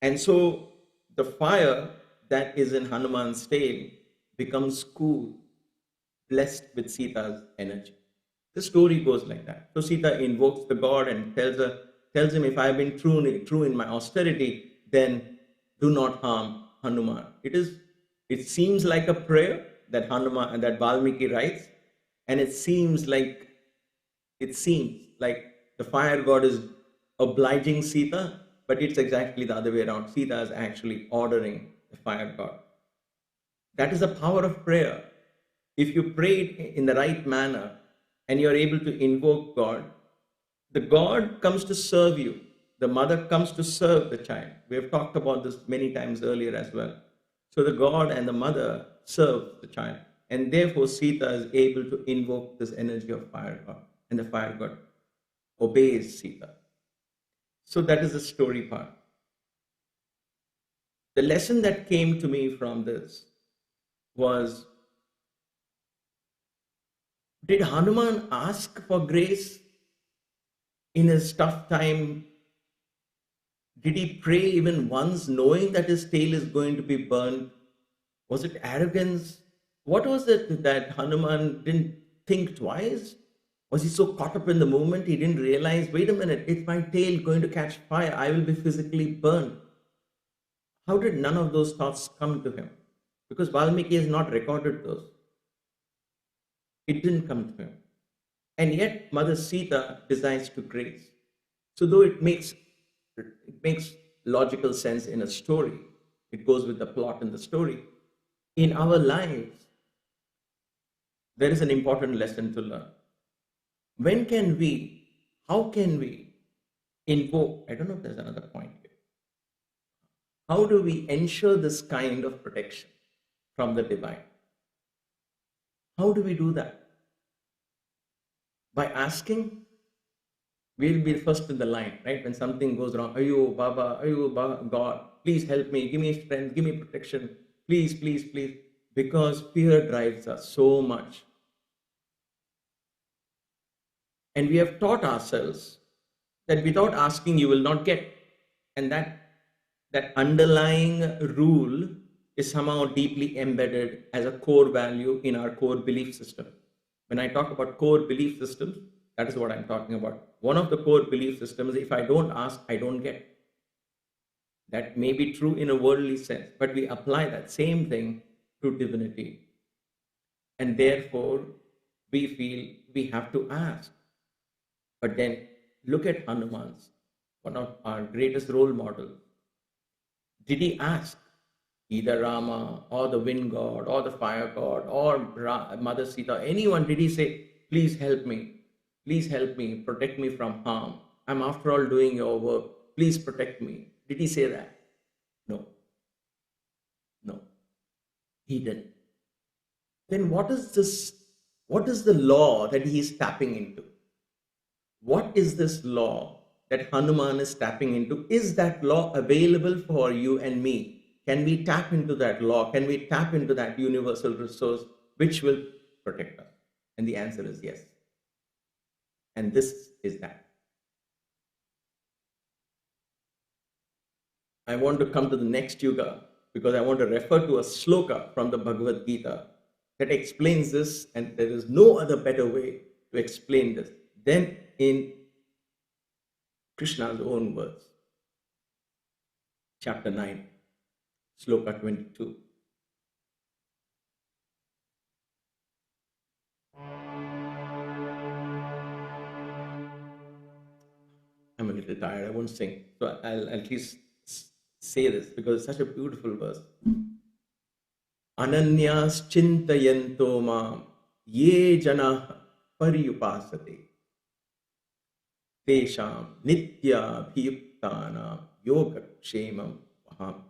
A: And so the fire that is in Hanuman's tail becomes cool, blessed with Sita's energy. The story goes like that. So Sita invokes the god and tells him, if I have been true in my austerity, then do not harm Hanuman. It seems like a prayer that Hanuman and that Valmiki writes, and it seems like the fire god is obliging Sita, but it's exactly the other way around. Sita is actually ordering the fire god. That is the power of prayer. If you pray in the right manner and you're able to invoke God, the God comes to serve you. The mother comes to serve the child. We have talked about this many times earlier as well. So the God and the mother serve the child. And therefore Sita is able to invoke this energy of fire god. And the fire god obeys Sita. So that is the story part. The lesson that came to me from this was, did Hanuman ask for grace in his tough time? Did he pray even once knowing that his tail is going to be burned? Was it arrogance? What was it that Hanuman didn't think twice? Was he so caught up in the moment he didn't realize, wait a minute, is my tail going to catch fire? I will be physically burned. How did none of those thoughts come to him? Because Valmiki has not recorded those. It didn't come to him. And yet Mother Sita decides to grace. So though it makes logical sense in a story, it goes with the plot in the story. In our lives, there is an important lesson to learn. How can we invoke, I don't know if there's another point here. How do we ensure this kind of protection from the divine? How do we do that? By asking, we'll be first in the line, right? When something goes wrong, Ayo Baba, God, please help me, give me strength, give me protection, please, please, please. Because fear drives us so much. And we have taught ourselves that without asking, you will not get. And that underlying rule is somehow deeply embedded as a core value in our core belief system. When I talk about core belief systems, that is what I'm talking about. One of the core belief systems, if I don't ask, I don't get. That may be true in a worldly sense, but we apply that same thing to divinity. And therefore, we feel we have to ask. But then look at Hanumans, one of our greatest role models. Did he ask either Rama or the wind god or the fire god or Mother Sita, anyone, did he say, please help me, protect me from harm. I'm after all doing your work, please protect me. Did he say that? No, he didn't. Then what is the law that he is tapping into? What is this law that Hanuman is tapping into? Is that law available for you and me? Can we tap into that law? Can we tap into that universal resource which will protect us? And the answer is yes. And this is that. I want to come to the next yuga because I want to refer to a sloka from the Bhagavad Gita that explains this, and there is no other better way to explain this than in Krishna's own words. Chapter 9, sloka 22. I'm a little tired, I won't sing. So I'll at least say this because it's such a beautiful verse. Ananyas chintayanto mam ye jana paryupasate tesham nitya bhiyuktana yoga kshemam vaham.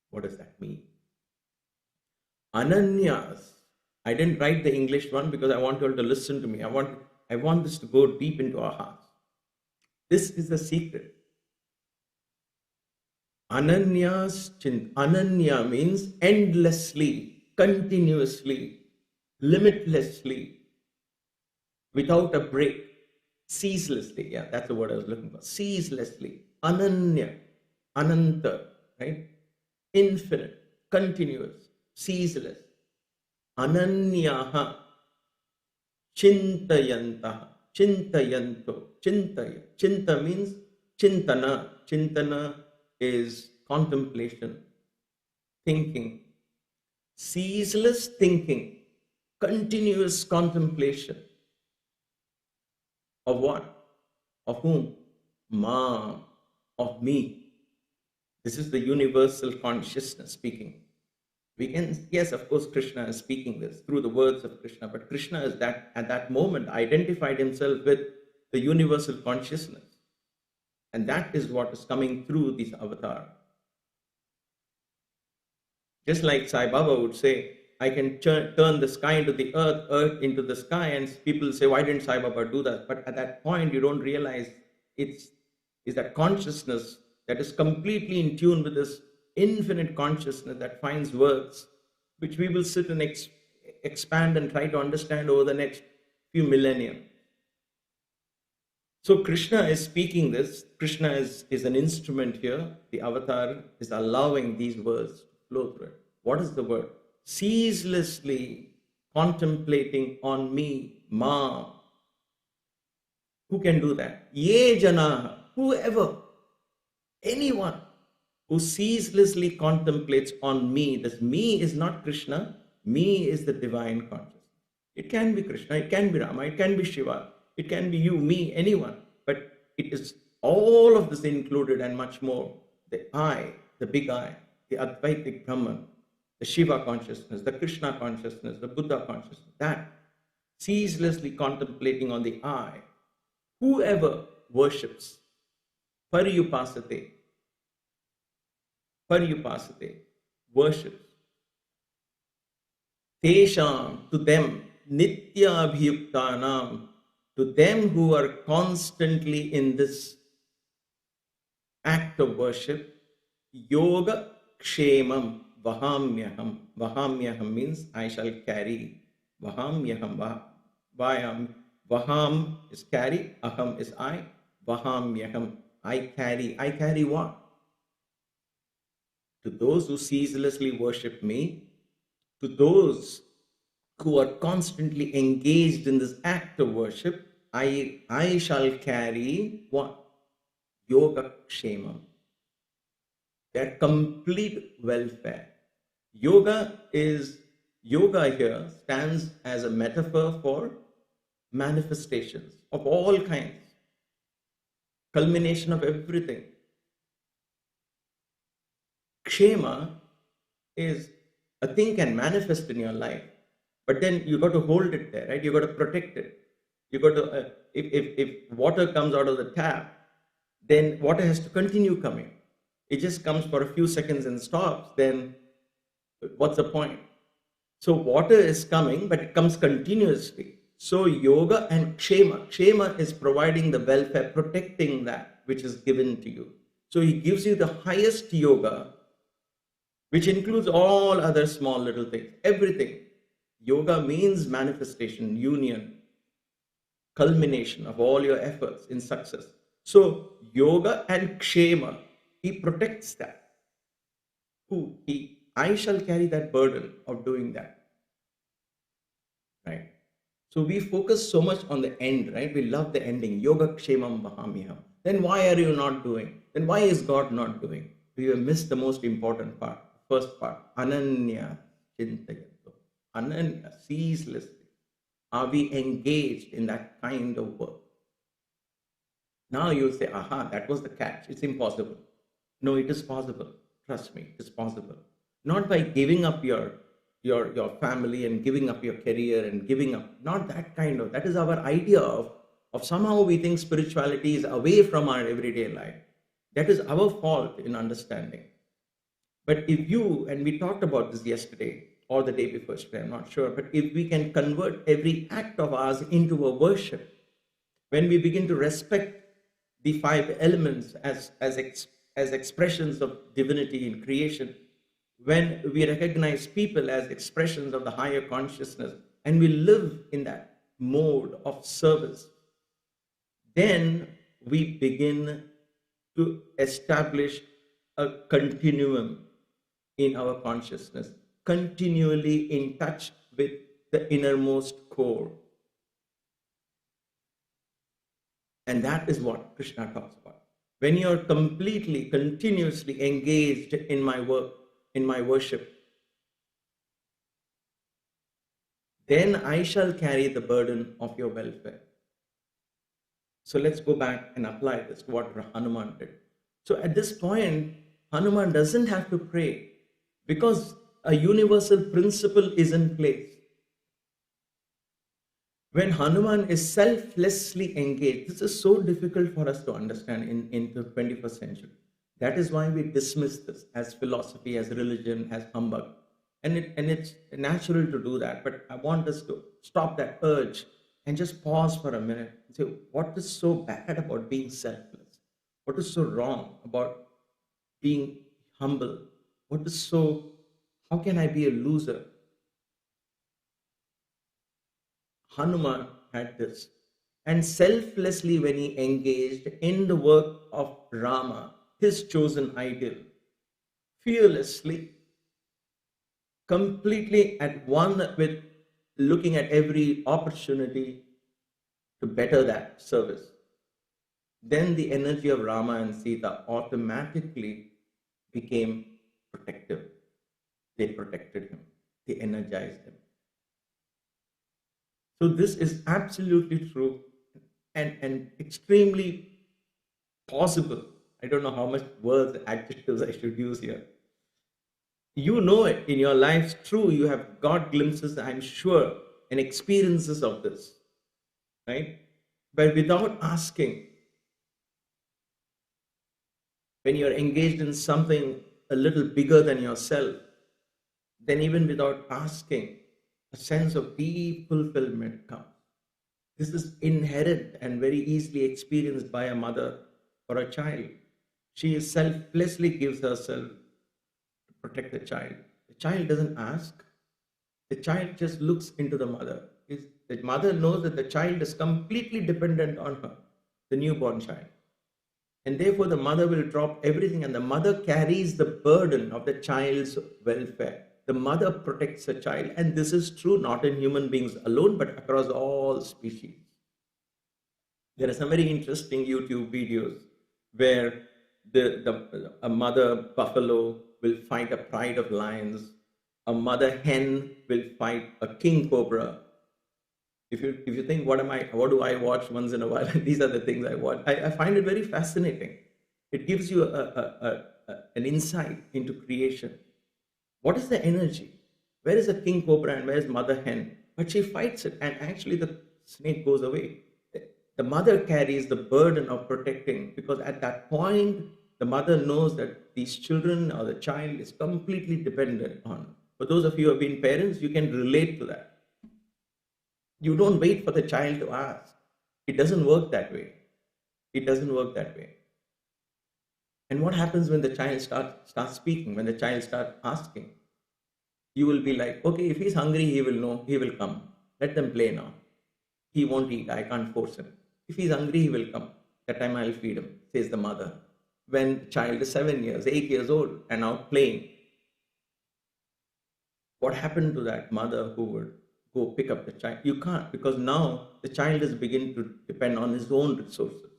A: What does that mean? Ananyas. I didn't write the English one because I want you all to listen to me. I want this to go deep into our hearts. This is the secret. Ananyas chint. Ananya means endlessly, continuously, limitlessly, without a break, ceaselessly. Yeah, that's the word I was looking for. Ceaselessly. Ananya, ananta, right? infinite, continuous, ceaseless. Ananyaha chintayantaha, chintayanto, chintaya. Chinta means chintana. Chintana is contemplation, thinking, ceaseless thinking, continuous contemplation. Of what? Of whom? Ma, of me. This is the universal consciousness speaking. We can, yes, of course, Krishna is speaking this through the words of Krishna, but Krishna is that at that moment identified himself with the universal consciousness. And that is what is coming through this avatar. Just like Sai Baba would say, I can turn the sky into the earth, earth into the sky, and people say, why didn't Sai Baba do that? But at that point, you don't realize it's that consciousness that is completely in tune with this infinite consciousness that finds words, which we will sit and expand and try to understand over the next few millennia. So Krishna is speaking this. Krishna is an instrument here. The avatar is allowing these words to flow through it. What is the word? Ceaselessly contemplating on me, Ma. Who can do that? Ye jana, whoever, anyone who ceaselessly contemplates on me. This me is not Krishna. Me is the divine consciousness. It can be Krishna, it can be Rama, it can be Shiva, it can be you, me, anyone. But it is all of this included and much more. The I, the big I, the Advaitic Brahman, the Shiva consciousness, the Krishna consciousness, the Buddha consciousness, that ceaselessly contemplating on the I. Whoever worships, paryupasate, worships, tesham, to them, nitya abhiyuktanam, to them who are constantly in this act of worship, yoga kshemam vahamyaham. Vahamyaham means I shall carry. Vahamyaham, vaham is carry, aham is I, vahamyaham, I carry. I carry what? To those who ceaselessly worship me, to those who are constantly engaged in this act of worship, I shall carry what? Yoga kshemam. Their complete welfare. Yoga here stands as a metaphor for manifestations of all kinds, culmination of everything. Kshema is a thing can manifest in your life, but then you got to hold it there, right? You got to protect it. You got to, if water comes out of the tap, then water has to continue coming. It just comes for a few seconds and stops, then what's the point? So water is coming, but it comes continuously. So yoga and kshema is providing the welfare, protecting that which is given to you. So he gives you the highest yoga, which includes all other small little things, everything. Yoga means manifestation, union, culmination of all your efforts in success. So yoga and kshema, he protects that. I shall carry that burden of doing that. Right? So we focus so much on the end, right? We love the ending. Yoga kshemam vahamyaham. Then why are you not doing? Then why is God not doing? We have missed the most important part. First part. Ananya chintayanto. Ananya, ceaselessly. Are we engaged in that kind of work? Now you say, aha, that was the catch. It's impossible. No, it is possible. Trust me, it is possible. Not by giving up your family and giving up your career and giving up. Not that kind of. That is our idea of somehow we think spirituality is away from our everyday life. That is our fault in understanding. But if you, and we talked about this yesterday or the day before yesterday, I'm not sure, but if we can convert every act of ours into a worship, when we begin to respect the five elements as expressions of divinity in creation, when we recognize people as expressions of the higher consciousness, and we live in that mode of service, then we begin to establish a continuum in our consciousness, continually in touch with the innermost core. And that is what Krishna talks about. When you're completely, continuously engaged in my work, in my worship, then I shall carry the burden of your welfare. So let's go back and apply this to what Hanuman did. So at this point, Hanuman doesn't have to pray because a universal principle is in place. When Hanuman is selflessly engaged, this is so difficult for us to understand in the 21st century. That is why we dismiss this as philosophy, as religion, as humbug. And it's natural to do that. But I want us to stop that urge and just pause for a minute and say, what is so bad about being selfless? What is so wrong about being humble? How can I be a loser? Hanuman had this. And selflessly, when he engaged in the work of Rama, his chosen ideal, fearlessly, completely at one with looking at every opportunity to better that service, then the energy of Rama and Sita automatically became protective. They protected him. They energized him. So this is absolutely true and extremely possible. I don't know how much words, adjectives I should use here. You know it in your life, true. You have got glimpses, I'm sure, and experiences of this, right? But without asking, when you're engaged in something a little bigger than yourself, then even without asking, a sense of deep fulfillment comes. This is inherent and very easily experienced by a mother or a child. She selflessly gives herself to protect the child. The child doesn't ask. The child just looks into the mother. The mother knows that the child is completely dependent on her, the newborn child. And therefore the mother will drop everything, and the mother carries the burden of the child's welfare. The mother protects the child, and this is true not in human beings alone, but across all species. There are some very interesting YouTube videos where a mother buffalo will fight a pride of lions. A mother hen will fight a king cobra. If you think, what do I watch once in a while? These are the things I watch. I find it very fascinating. It gives you an insight into creation. What is the energy? Where is the king cobra and where is mother hen? But she fights it, and actually the snake goes away. The mother carries the burden of protecting, because at that point, the mother knows that these children or the child is completely dependent on her. For those of you who have been parents, you can relate to that. You don't wait for the child to ask. It doesn't work that way. It doesn't work that way. And what happens when the child starts speaking, when the child starts asking? You will be like, okay, if he's hungry, he will know, he will come. Let them play now. He won't eat, I can't force him. If he's hungry, he will come. That time I'll feed him, says the mother. When the child is 7 years, 8 years old and out playing, what happened to that mother who would go pick up the child? You can't, because now the child is beginning to depend on his own resources.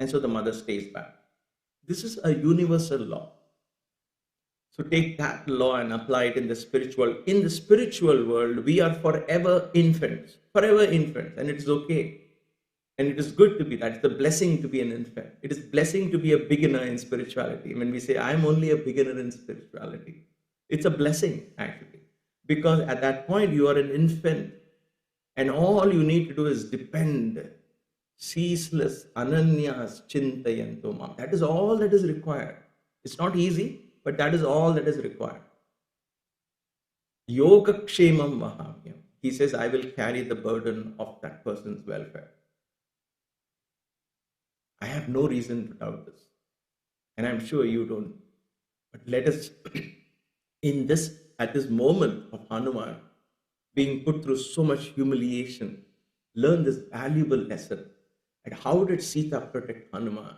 A: And so the mother stays back. This is a universal law. So take that law and apply it in the spiritual. In the spiritual world, we are forever infants, and it is okay. And it is good to be that. It's a blessing to be an infant. It is a blessing to be a beginner in spirituality. When we say, I'm only a beginner in spirituality, it's a blessing, actually. Because at that point, you are an infant. And all you need to do is depend. Ceaseless, ananyas chintayanto mam. That is all that is required. It's not easy, but that is all that is required. Yogic Kriyas. He says, I will carry the burden of that person's welfare. I have no reason to doubt this. And I'm sure you don't. But let us, at this moment of Hanuman, being put through so much humiliation, learn this valuable lesson. And how did Sita protect Hanuman?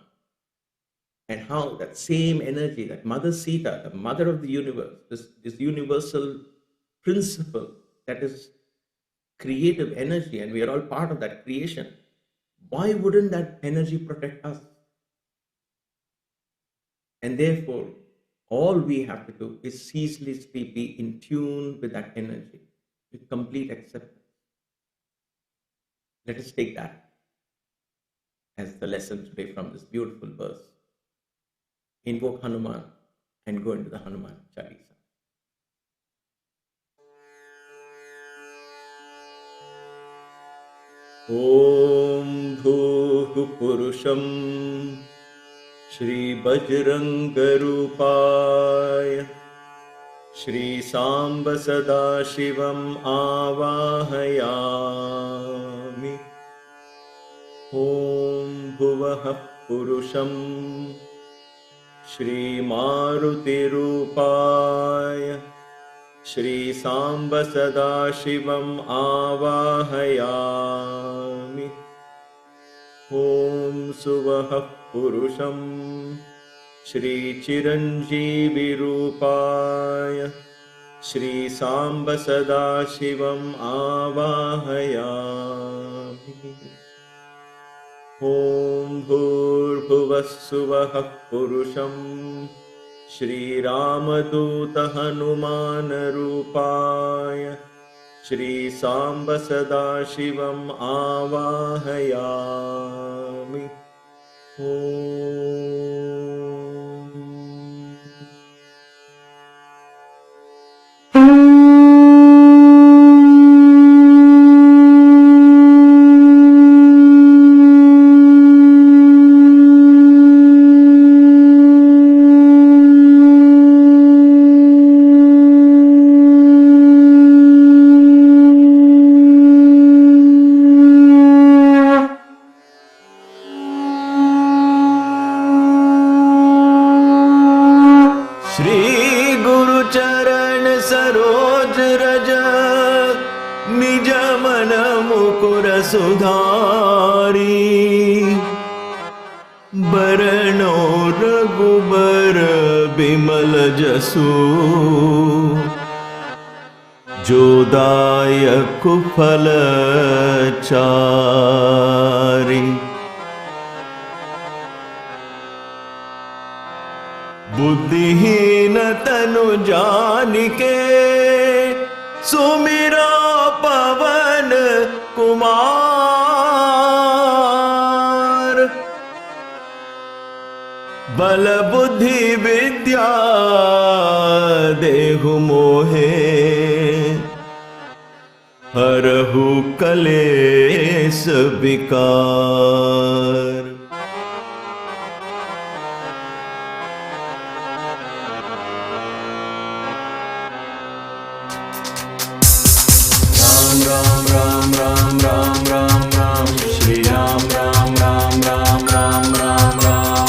A: and how that same energy, that Mother Sita, the mother of the universe, this universal principle that is creative energy, and we are all part of that creation, why wouldn't that energy protect us? And therefore, all we have to do is ceaselessly be in tune with that energy, with complete acceptance. Let us take that as the lesson today from this beautiful verse. Invoke Hanuman and go into the Hanuman Chalisa. Om Bhuhu Purusham Shri Bajrangarupaya Shri Samba Sadashivam Avahayami. Om Bhuvaha Purusham Shri Maruti Rupaya Shri Samba Sadashivam Avahayami. Om Suvaha Purusham Shri Chiranjeevi Rupaya Shri Samba Sadashivam Avahayami. Om Bhurbhuvassuvaha Purusham Shri Ramaduta Hanuman Rupaya Shri Samba Sadashivam Avahayami. Om. सुधारी बरनो रघुबर बिमल जसु जोदायक फल चारी बुद्धिहीन तनु जानिके सुमिरा पवन कुमार बल बुद्धि विद्या देहु मोहे हरहु कलेश विकार। राम राम राम राम राम राम श्री राम राम राम राम राम राम राम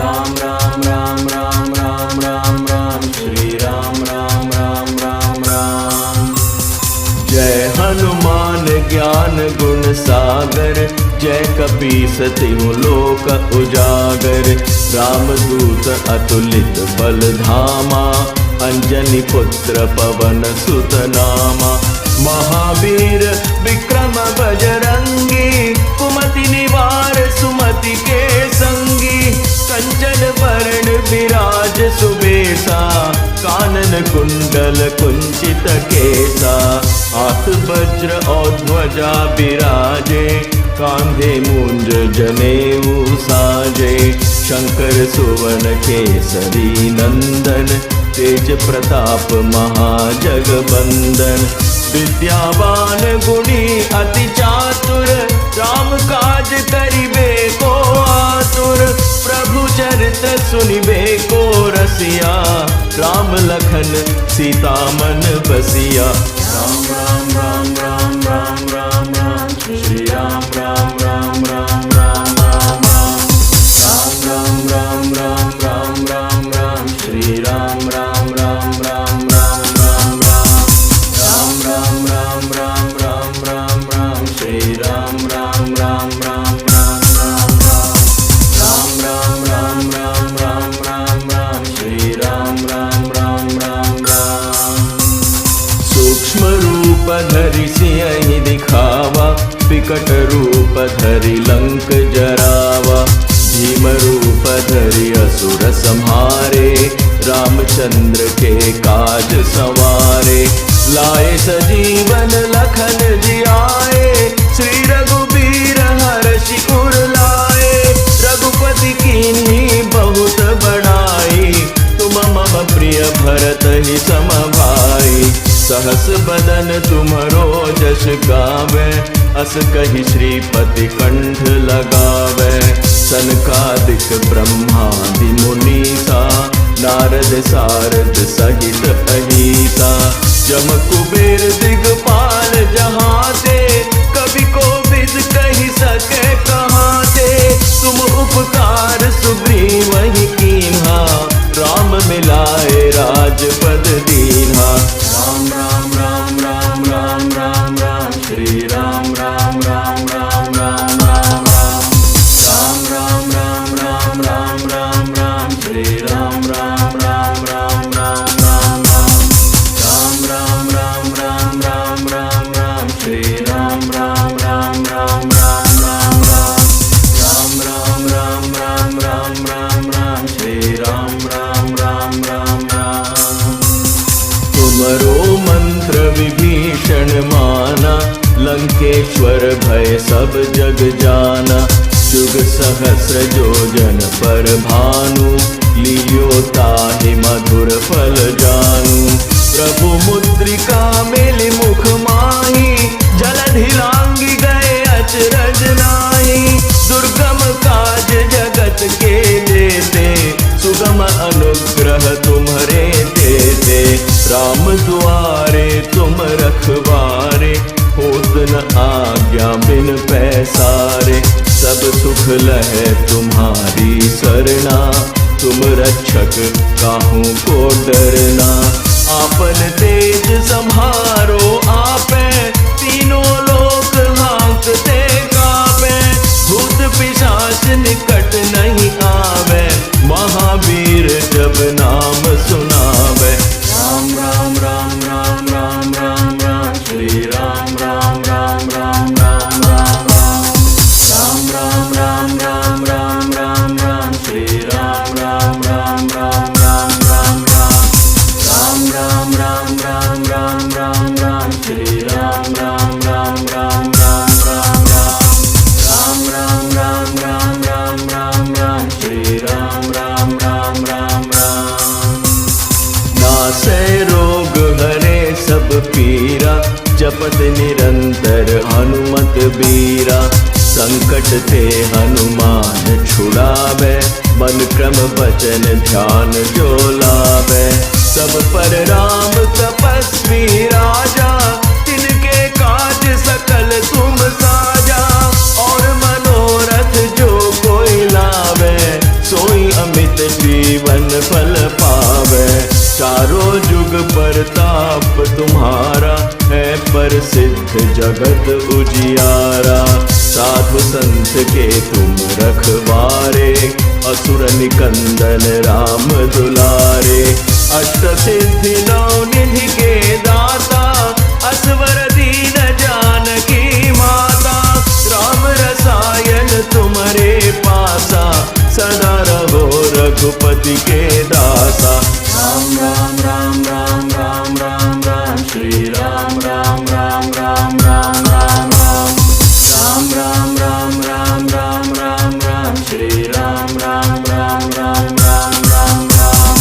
A: राम राम राम राम राम राम राम श्री राम राम राम राम राम। जय हनुमान ज्ञान गुण सागर जय कपीस तिहु लोक उजागर। रामदूत अतुलित बल धामा अंजनी पुत्र पवन सुत नामा। महावीर विक्रम बजरंगी कुमति निवार सुमति के संगी। कंचन वरण विराज सुबेसा कानन कुंडल कुंचित केसा। हाथ वज्र और ध्वजा विराजे कांधे मूंज जनेऊ साजे। शंकर सुवन केसरी नंदन तेज प्रताप महाजगबंदन। विद्यावान गुणी अति चातुर राम काज करिबे को आतुर। प्रभु चरित सुनिबे को रसिया राम लखन सीता मन बसिया। राम राम राम राम राम राम राम श्री राम राम राम राम राम राम राम राम राम राम राम राम राम श्री राम राम राम राम राम राम राम राम राम राम राम राम राम श्री राम राम राम राम राम राम राम राम राम राम सूक्ष्म रूप धरि सियहि दिखावा, विकट रूप धरि लंक जरावा। भीम रूप धरि असुर संहारे, रामचंद्र के काज संवारे। लाए सजीवन लखन जियाए, श्री रघुबीर हर्षि उर लाए। रघुपति कीन्ही बहुत बड़ाई, तुम मम प्रिय भरत ही सम भाई। सहस बदन तुम्हरो जस गावे, अस कहि श्रीपति कंठ लगावे। सनकादिक ब्रह्मादि मुनीसा, नारद सारद सहित अहिसा। जम कुबेर दिगपाल जहाँ ते, कवि को बिद कहि सके कहाँ ते। तुम उपकार सुग्रीव ही कीन्हा, राम मिलाए राजपद दीन्हा। राम राम राम राम राम राम राम, श्री राम राम राम राम राम राम राम। राम राम राम राम राम राम राम, श्री राम राम राम राम राम राम राम। राम राम राम राम राम राम राम, श्री राम राम राम राम राम राम राम। राम राम राम राम राम राम राम, श्री राम राम राम राम राम। तुमरो मंत्र विभीषण माना, लंकेश्वर भय सब जग जाना। जुग सहस्र योजन पर भानु, लियो ताहि मधुर फल जानू। प्रभु मुद्रिका मेलि मुख माही, जलधि लांघि गए अचरज नाहि। दुर्गम काज जगत के जेते, सुगम अनुग्रह तुम्हरे तेते। राम दुआरे तुम रखवारे, होत न आज्ञा बिन पैसारे। सब सुख लहे तुम्हारी सरना, तुम रक्षक काहू को डरना। आपन तेज सम्हारो आपे, तीनों लोक हांकते कापे। भूत पिशाच निकट नहीं आवे, महावीर जब नाम सुनावे। राम राम राम राम राम राम राम, श्री राम राम राम राम राम राम राम। राम राम राम राम राम राम, श्री राम राम राम राम राम राम राम। राम राम राम राम राम राम, श्री राम राम राम राम राम राम राम। राम राम राम राम राम राम, श्री राम राम राम राम राम। नासै रोग हरे सब पीरा, जपत निरंतर हनुमत बीरा। संकट ते हनुमान छुड़ावे, मन क्रम वचन ध्यान जो लावे। सब पर राम तपस्वी राजा, तिनके काज सकल तुम साजा। और मनोरथ जो कोई लावे, सोई अमित जीवन फल पावे। चारों जुग परताप तुम्हारा, है प्रसिद्ध जगत उजियारा। साधु संत के तुम रखवारे, असुर निकंदन राम दुलारे। अष्ट सिद्धि नौ निधि के दाता, असवर दीन जानकी माता। राम रसायन तुम्हारे पासा, सदा रहो रघुपति के दासा। राम राम राम राम राम राम राम, श्री राम राम राम राम राम राम राम। राम राम राम राम राम राम, श्री राम राम राम राम राम राम राम।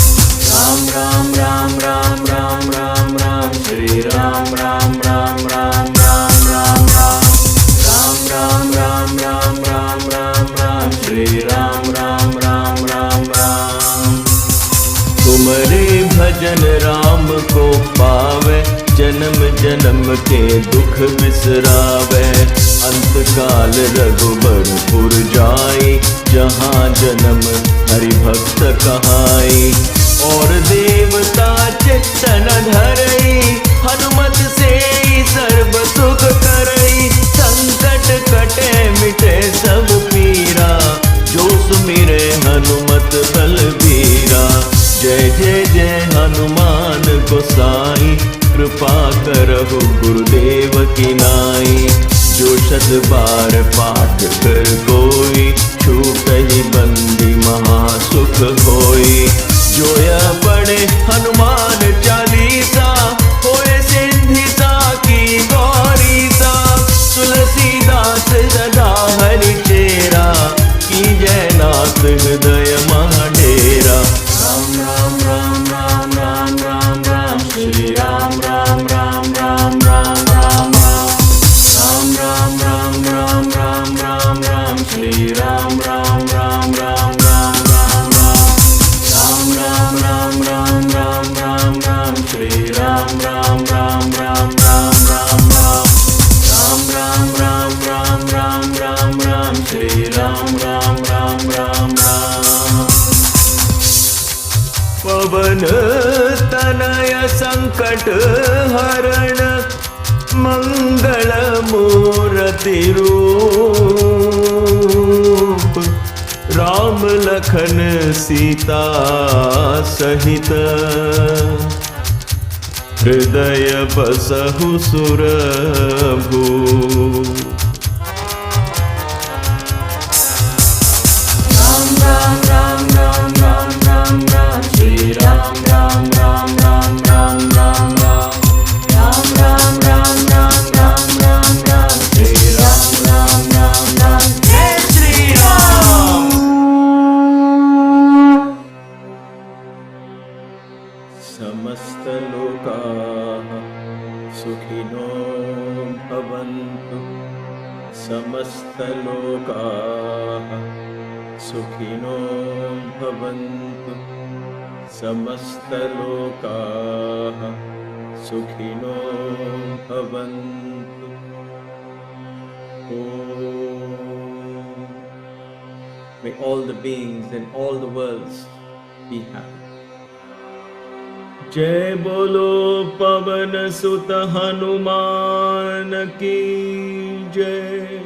A: राम राम राम राम राम राम, श्री राम राम राम राम राम राम राम। राम राम राम राम राम राम, श्री राम राम राम राम राम। तुमरे भजन राम को पावे, जन्म जन्म के दुख बिसरावे। अंत काल रघुबरपुर जाई, जहाँ जन्म हरि भक्त कहाई। और देवता चित्तन धरई, हनुमत से सर्व सुख करई। संकट कटे मिटे सब पीरा, जो सुमिरे हनुमत बलबीरा। जय जय जय हनुमान गोसाई, कृपा करहु गुरुदेव की नाई। जो 100 बार पाठ कर कोई, छूटहि बंदी महासुख होई। जो यह पढ़े हनुमान चालीसा, होए सिद्धिसा की गौरीसा। तुलसीदास सदा हरि चेरा, की जय नाथ हृदय महाडेरा। राम राम राम राम राम राम राम, श्री राम राम राम राम राम राम राम। राम राम राम राम राम राम राम, श्री राम राम राम राम राम राम राम। राम राम राम राम राम राम राम, श्री राम राम राम राम राम राम राम। राम राम राम राम राम राम राम, श्री राम राम राम राम राम। पवन तनय संकट हरण, मंगल मूर्ति रूप। राम लखन सीता सहित, हृदय बसहु सुरभूप। राम राम राम राम राम राम राम, श्री राम राम राम राम राम राम राम। राम राम राम राम राम राम राम, श्री राम राम राम राम। जय श्री राम। समस्त लोकाः सुखिनो भवन्तु। समस्त लोकाः सुखिनो भवन्तु। समस्त लोकाः सुखिनो भवन्तु। May all the beings in all the worlds be happy. जय बोलो पवन सुत हनुमान की जय।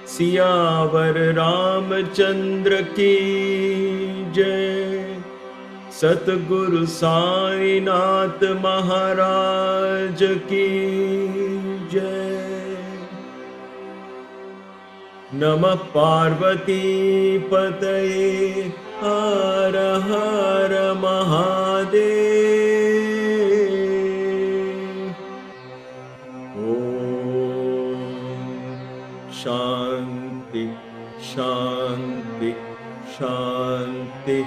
A: सियावर रामचंद्र की जय। सतगुरु साईनाथ महाराज की जय। नमः पार्वती पतये, हर हर महादेव। ओम शांति शांति शांति।